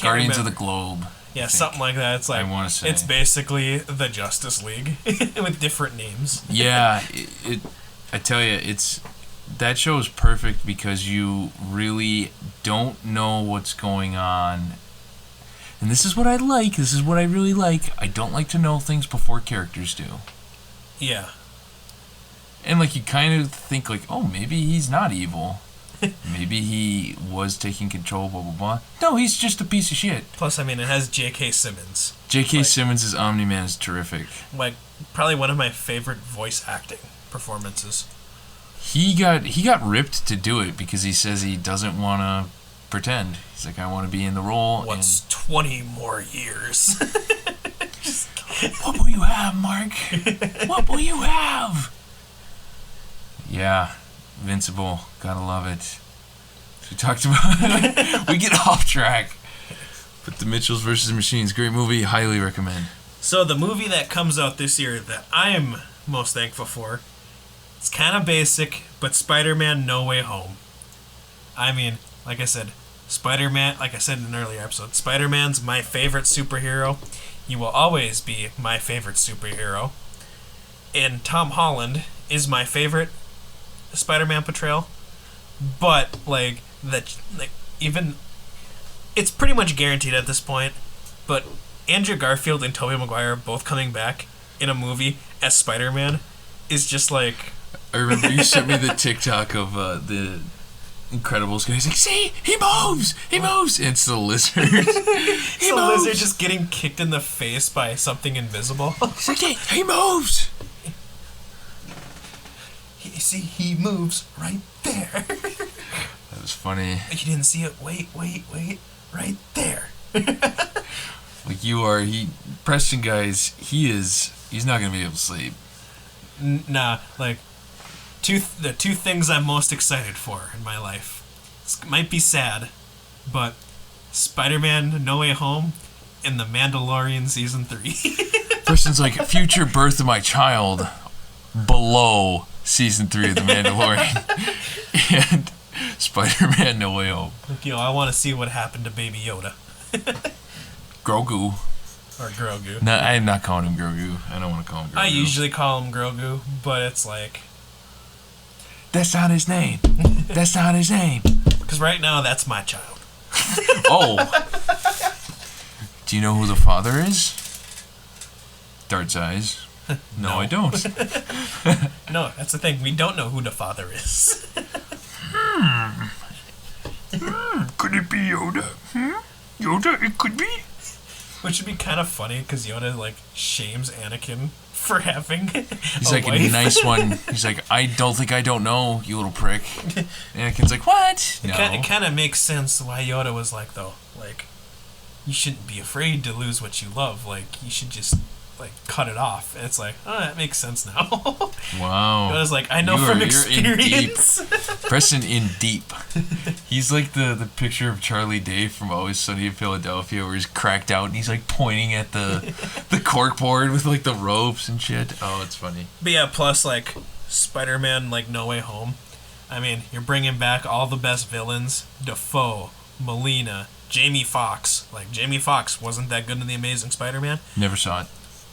Guardians of the Globe. Yeah, something like that. It's like, I want to say. It's basically the Justice League with different names. Yeah, I tell you, that show is perfect because you really don't know what's going on. And this is what I like. This is what I really like. I don't like to know things before characters do. Yeah. And like, you kind of think like, oh, maybe he's not evil. Maybe he was taking control, blah, blah, blah. No, he's just a piece of shit. Plus, I mean, it has J.K. Simmons. J.K. Simmons' Omni-Man is terrific. Like, probably one of my favorite voice acting performances. He got ripped to do it because he says he doesn't want to pretend. He's like, "I want to be in the role." What's 20 more years? What will you have, Mark? What will you have? Yeah, Invincible. Gotta love it. So we talked about... we get off track. But The Mitchells vs. Machines, great movie. Highly recommend. So the movie that comes out this year that I'm most thankful for, it's kind of basic, but Spider-Man No Way Home. I mean, like I said, Spider-Man, like I said in an earlier episode, Spider-Man's my favorite superhero. He will always be my favorite superhero. And Tom Holland is my favorite Spider-Man portrayal. But, even... It's pretty much guaranteed at this point, but Andrew Garfield and Tobey Maguire both coming back in a movie as Spider-Man is just like... I remember you sent me the TikTok of the Incredibles guy. He's like, see? He moves! He moves! And it's the lizard. It's the lizard just getting kicked in the face by something invisible. He's like, he moves! He moves right there. That was funny. You didn't see it? Wait. Right there. Like Preston guys, he's not gonna be able to sleep. Nah, like, the two things I'm most excited for in my life. It might be sad, but Spider-Man No Way Home and The Mandalorian Season 3. Preston's like, future birth of my child below Season 3 of The Mandalorian. And Spider-Man No Way Home. Like, I want to see what happened to Baby Yoda. Grogu. Or Grogu. No, I'm not calling him Grogu. I don't want to call him Grogu. I usually call him Grogu, but it's like... That's not his name. That's not his name. Because right now, that's my child. Oh. Do you know who the father is? Dart's eyes. No, I don't. No, that's the thing. We don't know who the father is. Could it be Yoda? Yoda, it could be. Which would be kind of funny because Yoda shames Anakin for having. He's like wife. A nice one. He's like, I don't know, you little prick. Anakin's like, what? No. It kind of makes sense why Yoda was like, though, you shouldn't be afraid to lose what you love. You should just cut it off. And it's like, oh, that makes sense now. Wow. Yoda's like, I know from experience. In deep. Preston in deep. He's like the picture of Charlie Day from Always Sunny in Philadelphia where he's cracked out and he's pointing at the corkboard with the ropes and shit. Oh, it's funny. But yeah, plus Spider-Man No Way Home. I mean, you're bringing back all the best villains. Dafoe, Molina, Jamie Foxx. Jamie Foxx wasn't that good in The Amazing Spider-Man. Never saw it.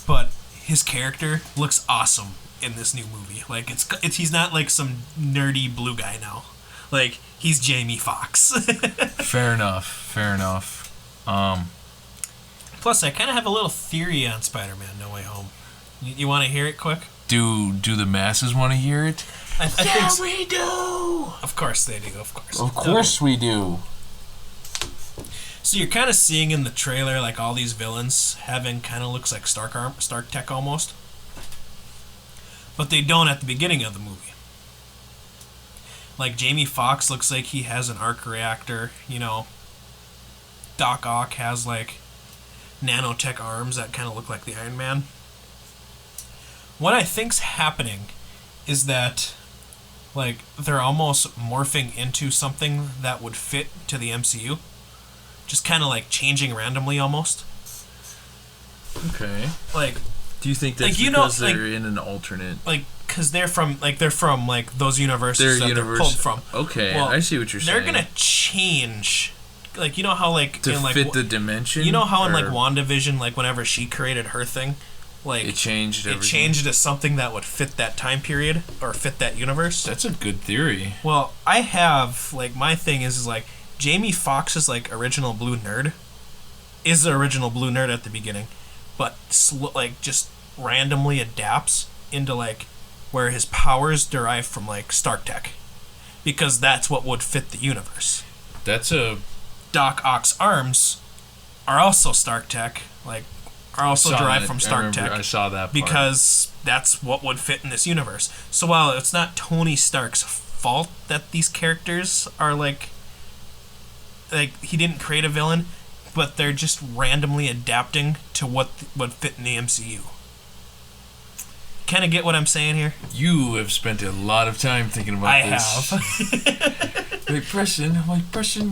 But his character looks awesome in this new movie. It's he's not some nerdy blue guy now. He's Jamie Foxx. Fair enough. Plus, I kind of have a little theory on Spider-Man No Way Home. You want to hear it quick? Do the masses want to hear it? I think so. We do. Of course they do. Of course. Of course we do. So you're kind of seeing in the trailer all these villains having kind of looks like Stark Tech almost, but they don't at the beginning of the movie. Jamie Foxx looks like he has an arc reactor. Doc Ock has nanotech arms that kind of look like the Iron Man. What I think's happening is that they're almost morphing into something that would fit to the MCU. Just kind of changing randomly almost. Okay. Do you think that's because they're in an alternate? Because they're from those universes they're pulled from. Okay, well, I see what you're saying. They're gonna change. You know how to in, fit the dimension. You know how in WandaVision, whenever she created her thing, it changed everything. It changed to something that would fit that time period or fit that universe. That's a good theory. Well, I have my thing is Jamie Foxx's original blue nerd is the original blue nerd at the beginning, but just randomly adapts into where his powers derive from Stark Tech, because that's what would fit the universe. That's a Doc Ock's arms are also Stark Tech, are also derived from Stark Tech. I saw that part. Because that's what would fit in this universe. So while it's not Tony Stark's fault that these characters are he didn't create a villain, but they're just randomly adapting to what fit in the MCU. Kind of get what I'm saying here? You have spent a lot of time thinking about this. I have. Like, Preston,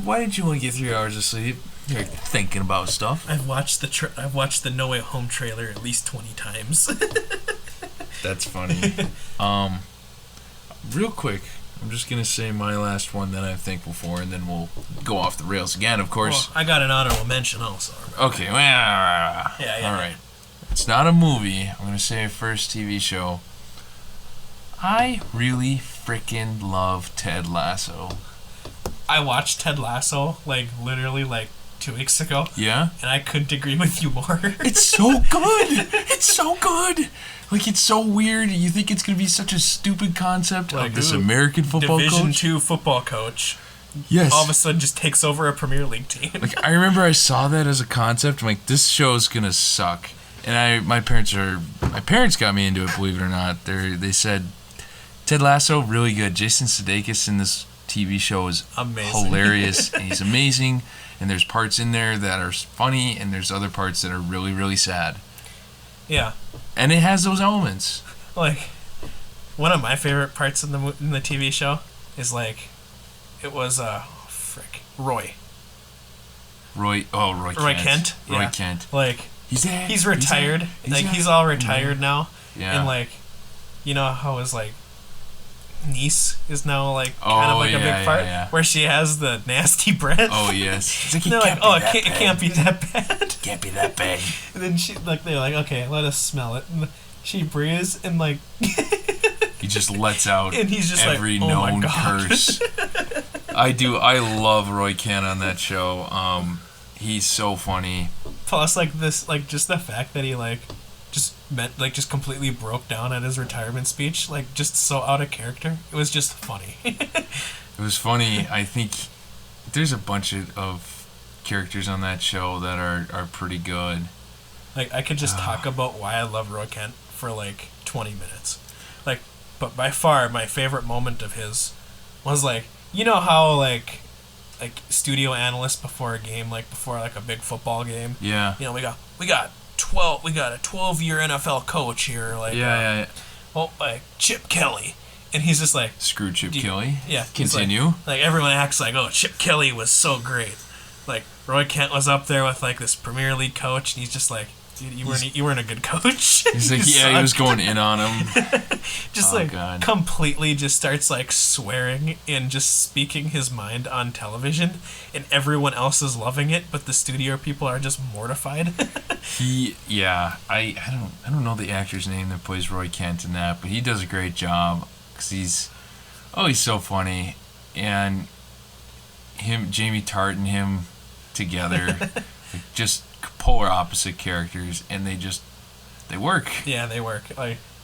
why didn't you only get 3 hours of sleep? You're thinking about stuff. I've watched the No Way Home trailer at least 20 times. That's funny. Real quick, I'm just gonna say my last one that I'm thankful for, and then we'll go off the rails again, of course. Well, I got an honorable mention also. Okay, well, yeah. All right. It's not a movie. I'm gonna say a first TV show. I really freaking love Ted Lasso. I watched Ted Lasso literally 2 weeks ago. Yeah? And I couldn't agree with you more. It's so good! It's so good! It's so weird. You think it's going to be such a stupid concept of this American football Division coach. II football coach. Yes. All of a sudden just takes over a Premier League team. I remember I saw that as a concept. I'm like, this show's going to suck. And my parents got me into it, believe it or not. They said, Ted Lasso, really good. Jason Sudeikis in this TV show is amazing. Hilarious, and he's amazing. And there's parts in there that are funny, and there's other parts that are really, really sad. Yeah. And it has those elements. One of my favorite parts in the TV show is it was Roy. Roy Kent. Roy Kent. Roy Yeah. Kent. He's retired. He's all retired now. Yeah. And you know how his niece is now kind of a big part where she has the nasty breath. Oh yes. It's it can't be that bad. Can't be that bad. And then they're like, okay, let us smell it. And she breathes and he just lets out and he's just every oh known curse. I love Roy Kent on that show. He's so funny. Plus just the fact that he just completely broke down at his retirement speech, just so out of character. It was just funny. It was funny. I think there's a bunch of characters on that show that are pretty good. I could just talk about why I love Roy Kent for 20 minutes. But by far my favorite moment of his was you know how studio analysts before a game, before a big football game. Yeah. You know, we got a 12-year NFL coach here. Yeah. Well, Chip Kelly, and he's just screw Chip Kelly. Yeah. Continue. Everyone acts oh, Chip Kelly was so great. Roy Kent was up there with this Premier League coach, and he's just dude, you weren't a good coach. He's he was going in on him. Just God. Completely just starts swearing and just speaking his mind on television, and everyone else is loving it, but the studio people are just mortified. I don't know the actor's name that plays Roy Kent in that, but he does a great job because he's so funny, and Jamie Tart and him together, just polar opposite characters, and they work. Yeah, they work.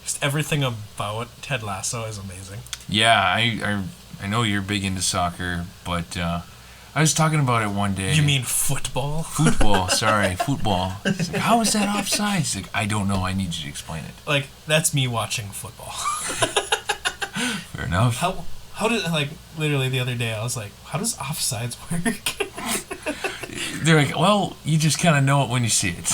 Just everything about Ted Lasso is amazing. Yeah, I know you're big into soccer, but I was talking about it one day. You mean football? Football, sorry, football. It's how is that offside? He's I don't know, I need you to explain it. That's me watching football. Fair enough. How did literally the other day I was how does offsides work? They're well, you just kind of know it when you see it.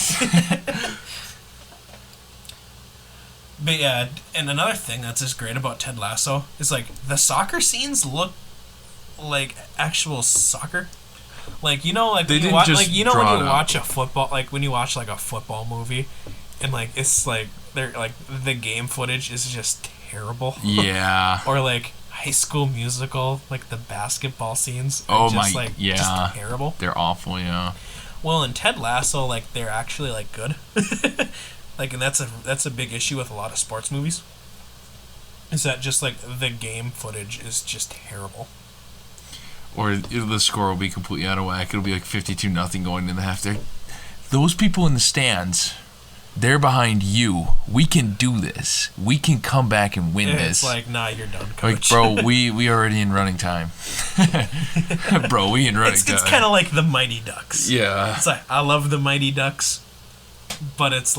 But yeah, and another thing that's just great about Ted Lasso is the soccer scenes look like actual soccer. When you watch when you watch a football when you watch a football movie, and it's they're the game footage is just terrible. Yeah. Or High School Musical, the basketball scenes. Oh just, my, yeah. Just terrible. They're awful, yeah. Well, in Ted Lasso, they're actually good. And that's a big issue with a lot of sports movies. Is that just the game footage is just terrible. Or the score will be completely out of whack. It'll be 52-0 going into the half. Those people in the stands, they're behind you. We can do this. We can come back and win this. It's nah, you're done, coach. Bro, we already in running time. Bro, we in running time. It's kind of like the Mighty Ducks. Yeah. It's I love the Mighty Ducks, but it's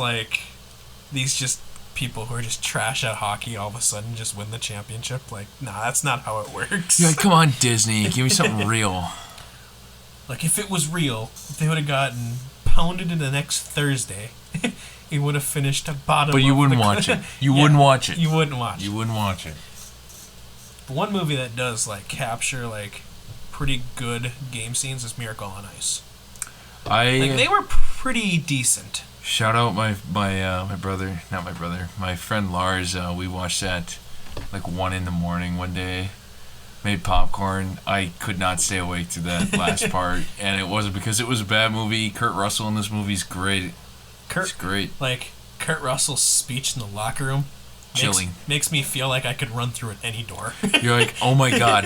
these just people who are just trash at hockey all of a sudden just win the championship. Nah, that's not how it works. You're come on, Disney. Give me something real. Like, if it was real, if they would have gotten pounded in the next Thursday, he would have finished a bottom. But you wouldn't watch it. You wouldn't watch it. You wouldn't watch it. You wouldn't watch it. The one movie that does, like, capture, like, pretty good game scenes is Miracle on Ice. Like, they were pretty decent. Shout out my brother, not my brother, my friend Lars. We watched that like 1 a.m. one day. Made popcorn. I could not stay awake through that last part, and it wasn't because it was a bad movie. Kurt Russell in this movie's great. It's great. Like, Kurt Russell's speech in the locker room. Chilling. Makes me feel like I could run through any door. You're like, oh my god.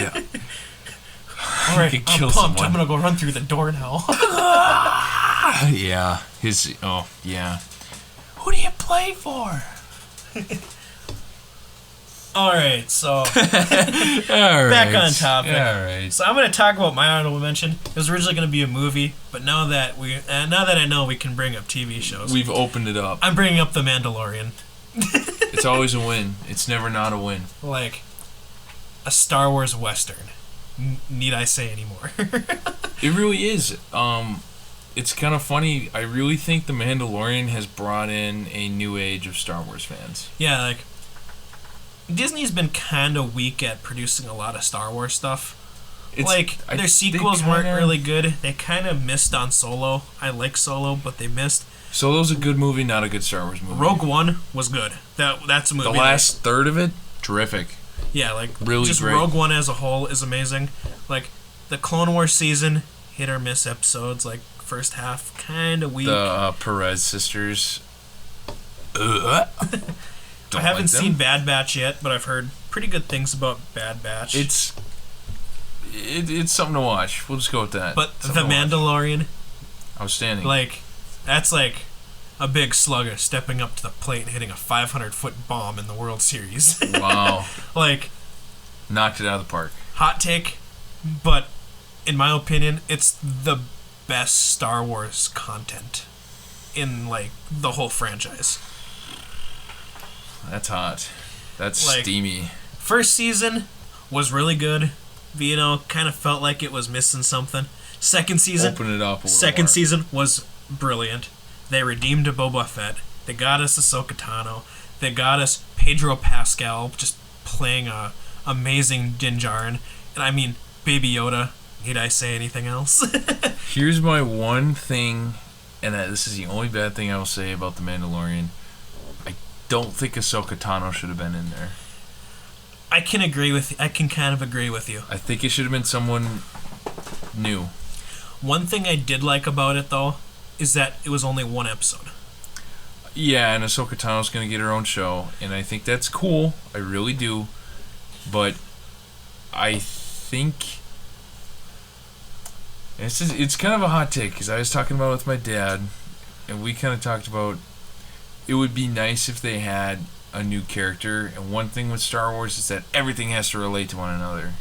All right, I'm pumped. Someone. I'm gonna go run through the door now. Yeah. Yeah. Who do you play for? Alright, so back on topic. Alright. So I'm going to talk about my honorable mention. It was originally going to be a movie, but now that I know we can bring up TV shows, we've opened it up. I'm bringing up The Mandalorian. It's always a win. It's never not a win. Like a Star Wars Western. Need I say any more? It really is. It's kind of funny. I really think The Mandalorian has brought in a new age of Star Wars fans. Yeah, like, Disney's been kind of weak at producing a lot of Star Wars stuff. Their sequels weren't really good. They kind of missed on Solo. I like Solo, but they missed. Solo's a good movie, not a good Star Wars movie. Rogue One was good. That's a movie. The last third of it, terrific. Yeah, like, really just great. Rogue One as a whole is amazing. Like, the Clone Wars season, hit or miss episodes. Like, first half, kind of weak. The Perez sisters. I haven't seen Bad Batch yet, but I've heard pretty good things about Bad Batch. It's something to watch. We'll just go with that. But The Mandalorian, outstanding. Like, that's like a big slugger stepping up to the plate and hitting a 500-foot bomb in the World Series. Wow. Like, knocked it out of the park. Hot take, but in my opinion, it's the best Star Wars content in, like, the whole franchise. That's hot. That's like, steamy. First season was really good. You know, kind of felt like it was missing something. Second season, open it up a little second more. season was brilliant. They redeemed Boba Fett. They got us Ahsoka Tano. They got us Pedro Pascal just playing a amazing Din Djarin. And I mean, Baby Yoda. Need I say anything else? Here's my one thing, and this is the only bad thing I will say about The Mandalorian. I don't think Ahsoka Tano should have been in there. I can kind of agree with you. I think it should have been someone new. One thing I did like about it, though, is that it was only one episode. Yeah, and Ahsoka Tano's going to get her own show, and I think that's cool. I really do. But I think it's kind of a hot take, because I was talking about it with my dad, and we kind of talked about it would be nice if they had a new character, and one thing with Star Wars is that everything has to relate to one another.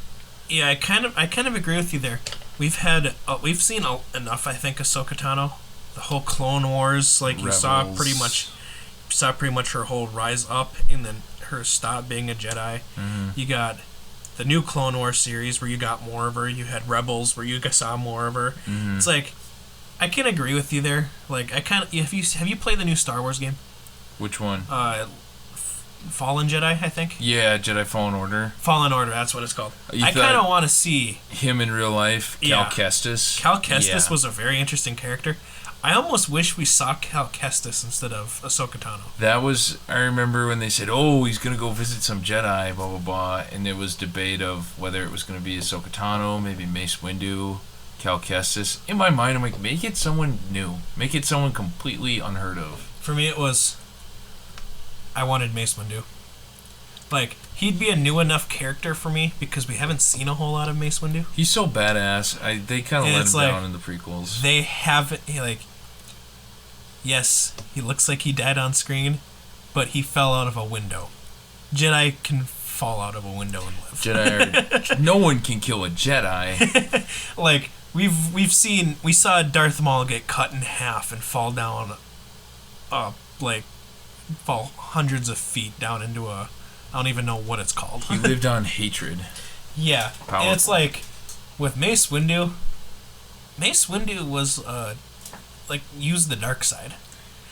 Yeah, I kind of agree with you there. We've seen enough, I think, Ahsoka Tano. The whole Clone Wars, like, you saw pretty much her whole rise up and then her stop being a Jedi. Mm-hmm. You got the new Clone Wars series where you got more of her. You had Rebels where you saw more of her. Mm-hmm. It's like, I can agree with you there. Like, have you played the new Star Wars game? Which one? Fallen Jedi, I think. Yeah, Jedi Fallen Order. Fallen Order, that's what it's called. I kind of want to see him in real life. Cal Kestis. Cal Kestis was a very interesting character. I almost wish we saw Cal Kestis instead of Ahsoka Tano. That was, I remember when they said, oh, he's going to go visit some Jedi, blah, blah, blah, and there was debate of whether it was going to be Ahsoka Tano, maybe Mace Windu, Cal Kestis. In my mind, I'm like, make it someone new. Make it someone completely unheard of. For me, it was, I wanted Mace Windu. Like, he'd be a new enough character for me because we haven't seen a whole lot of Mace Windu. He's so badass. They kind of let him down in the prequels. They haven't, yes, he looks like he died on screen, but he fell out of a window. Jedi can fall out of a window and live. No one can kill a Jedi. Like, we saw Darth Maul get cut in half and fall down, fall hundreds of feet down into I don't even know what it's called. He lived on hatred. Yeah, Powerful. and it's like, with Mace Windu, Mace Windu was used the dark side.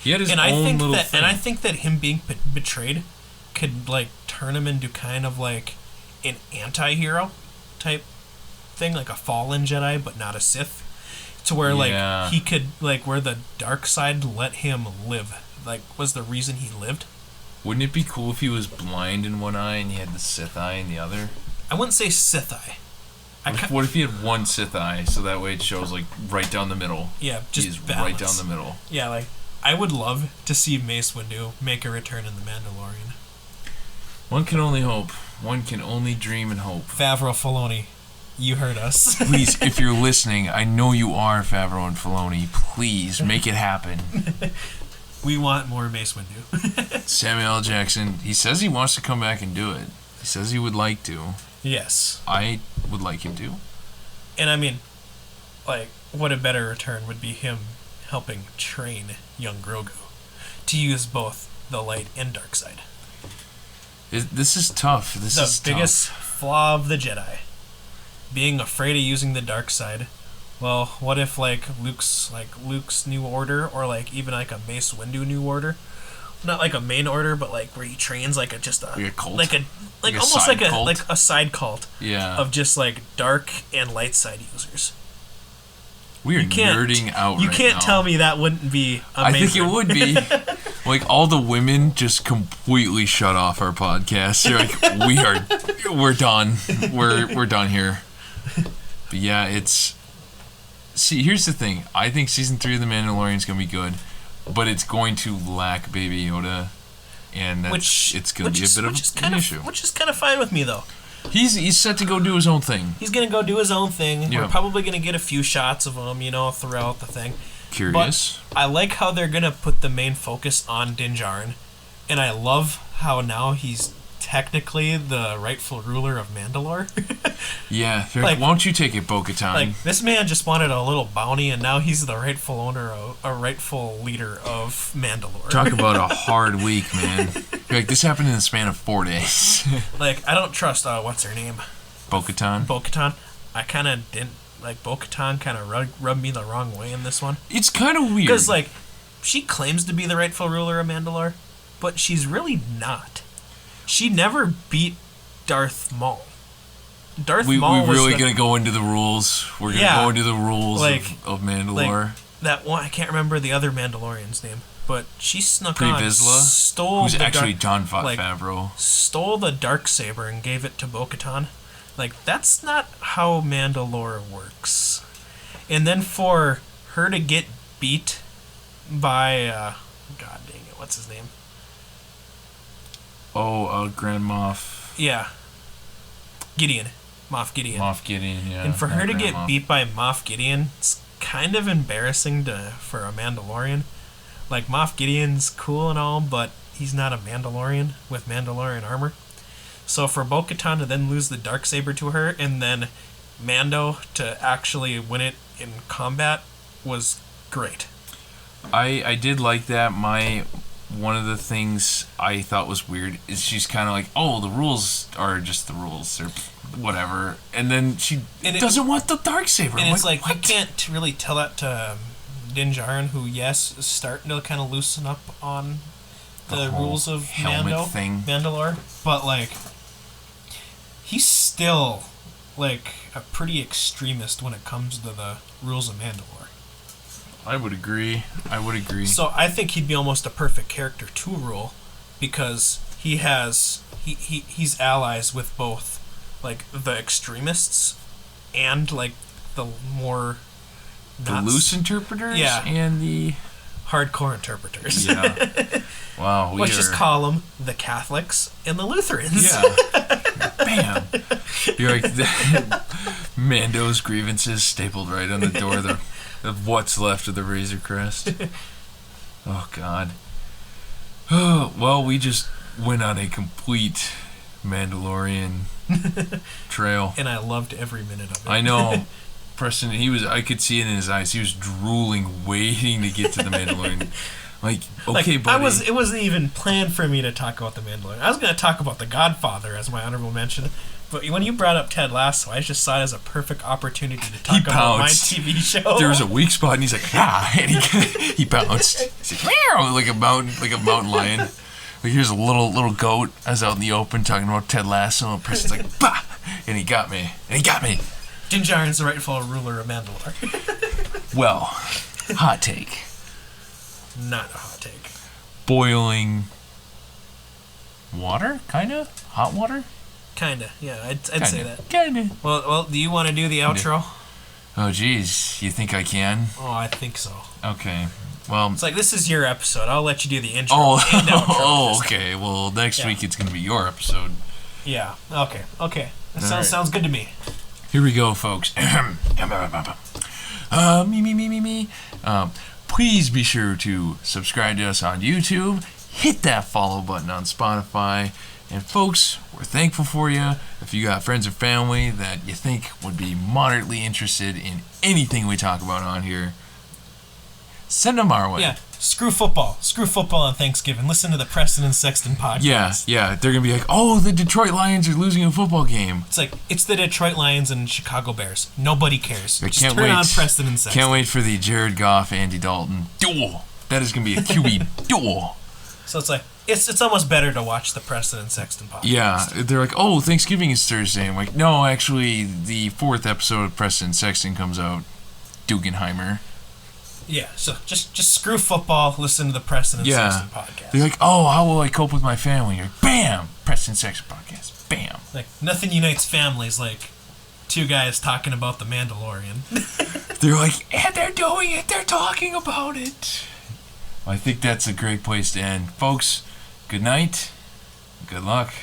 He had his own little thing. And I think that him being betrayed could like turn him into kind of like an anti-hero type thing, like a fallen Jedi but not a Sith, to where like he could like where the dark side let him live, like was the reason he lived. Wouldn't it be cool if he was blind in one eye and he had the Sith eye in the other? I wouldn't say Sith eye. What if he had one Sith eye, so that way it shows like right down the middle? Yeah, just He's balance. right down the middle. Yeah, like I would love to see Mace Windu make a return in The Mandalorian. One can only hope. One can only dream and hope. Favreau, Filoni, you heard us. Please, if you're listening, I know you are, Favreau and Filoni. Please make it happen. We want more Mace Windu. Samuel L. Jackson, he says he wants to come back and do it. He says he would like to. Yes. I would like him to. And I mean, like, what a better return would be him helping train young Grogu to use both the light and dark side. This is tough. This is the biggest flaw of the Jedi. Being afraid of using the dark side. Well, what if like Luke's New Order, or like even like a Mace Windu New Order, not like a main order, but like where he trains like a cult, like almost like a side cult, yeah, of just like dark and light side users. We are nerding out. You can't tell me that wouldn't be amazing. I think it would be. Like all the women just completely shut off our podcast. They're like, we're done. We're done here. But yeah, it's. See, here's the thing. I think season 3 of The Mandalorian is gonna be good, but it's going to lack Baby Yoda, and it's gonna be a bit of an issue. Which is kind of fine with me though. He's set to go do his own thing. He's gonna go do his own thing. Yeah. We're probably gonna get a few shots of him, throughout the thing. Curious. But I like how they're gonna put the main focus on Din Djarin, and I love how now he's technically the rightful ruler of Mandalore. Yeah, like, why don't you take it, Bo-Katan? Like, this man just wanted a little bounty, and now he's the rightful rightful leader of Mandalore. Talk about a hard week, man. Like, this happened in the span of 4 days. Like, I don't trust, what's her name? Bo-Katan? Bo-Katan. I kind of didn't, like, Bo-Katan kind of rubbed me the wrong way in this one. It's kind of weird. Because, like, she claims to be the rightful ruler of Mandalore, but she's really not. She never beat Darth Maul. Maul we really gonna go into the rules. We're gonna go into the rules of Mandalore. Like, that one, I can't remember the other Mandalorian's name, but she snuck Pre on, Vizsla, who's actually Jon Favreau. Stole the Darksaber and gave it to Bo-Katan. Like, that's not how Mandalore works. And then for her to get beat by, God dang it, what's his name? Grand Moff. Yeah. Gideon. Moff Gideon. Moff Gideon, yeah. And for her to get beat by Moff Gideon, it's kind of embarrassing for a Mandalorian. Like, Moff Gideon's cool and all, but he's not a Mandalorian with Mandalorian armor. So for Bo-Katan to then lose the Darksaber to her, and then Mando to actually win it in combat was great. I did like that. One of the things I thought was weird is she's kind of like, the rules are just the rules, or whatever. And then she doesn't want the Darksaber. And it's like, you can't really tell that to Din Djarin, who, yes, is starting to kind of loosen up on the rules of Mandalore. But, like, he's still, like, a pretty extremist when it comes to the rules of Mandalore. I would agree. So I think he'd be almost a perfect character to rule, because he's allies with both, like, the extremists and, like, the more the loose interpreters, and the hardcore interpreters. Yeah. Wow. Let's just call them the Catholics and the Lutherans. Yeah. Bam. You're like Mando's grievances stapled right on the door of what's left of the Razor Crest. Oh, God. Oh, well, we just went on a complete Mandalorian trail. And I loved every minute of it. I know. Preston, I could see it in his eyes. He was drooling, waiting to get to the Mandalorian. Like, okay, buddy. It wasn't even planned for me to talk about The Mandalorian. I was going to talk about The Godfather as my honorable mention, but when you brought up Ted Lasso, I just saw it as a perfect opportunity to talk about my TV show. There was a weak spot, and he's like, and he pounced. He's like, meow, like a mountain lion. Like, here's a little goat. I was out in the open talking about Ted Lasso, and Preston's like, bah! And he got me. Din Djarin's the rightful ruler of Mandalore. Well, hot take. Not a hot take. Boiling water, kinda? Hot water? Kinda, yeah, I'd say that. Kinda. Well, do you want to do the outro? Oh, geez, you think I can? Oh, I think so. Okay, well... It's like, this is your episode. I'll let you do the intro and outro. Oh, okay, well, next week it's gonna be your episode. Yeah, okay. That sounds good to me. Here we go, folks. Me. Please be sure to subscribe to us on YouTube. Hit that follow button on Spotify. And folks, we're thankful for you. If you got friends or family that you think would be moderately interested in anything we talk about on here, send them our way. Yeah, screw football. Screw football on Thanksgiving. Listen to the Prestin Sexton podcast. Yeah. They're going to be like, oh, the Detroit Lions are losing a football game. It's like, it's the Detroit Lions and Chicago Bears. Nobody cares. Just turn on Prestin and Sexton. Can't wait for the Jared Goff, Andy Dalton duel. That is going to be a QB duel. So it's like, it's almost better to watch the Prestin and Sexton podcast. Yeah, they're like, oh, Thanksgiving is Thursday. I'm like, no, actually, the 4th episode of Prestin and Sexton comes out. Dugenheimer. Yeah, so just screw football, listen to the Prestin and Sexton podcast. They're like, oh, how will I cope with my family? You're like, bam! Prestin Sexton podcast. Bam! Like, nothing unites families like two guys talking about the Mandalorian. They're like, and they're doing it! They're talking about it! Well, I think that's a great place to end. Folks, good night. Good luck.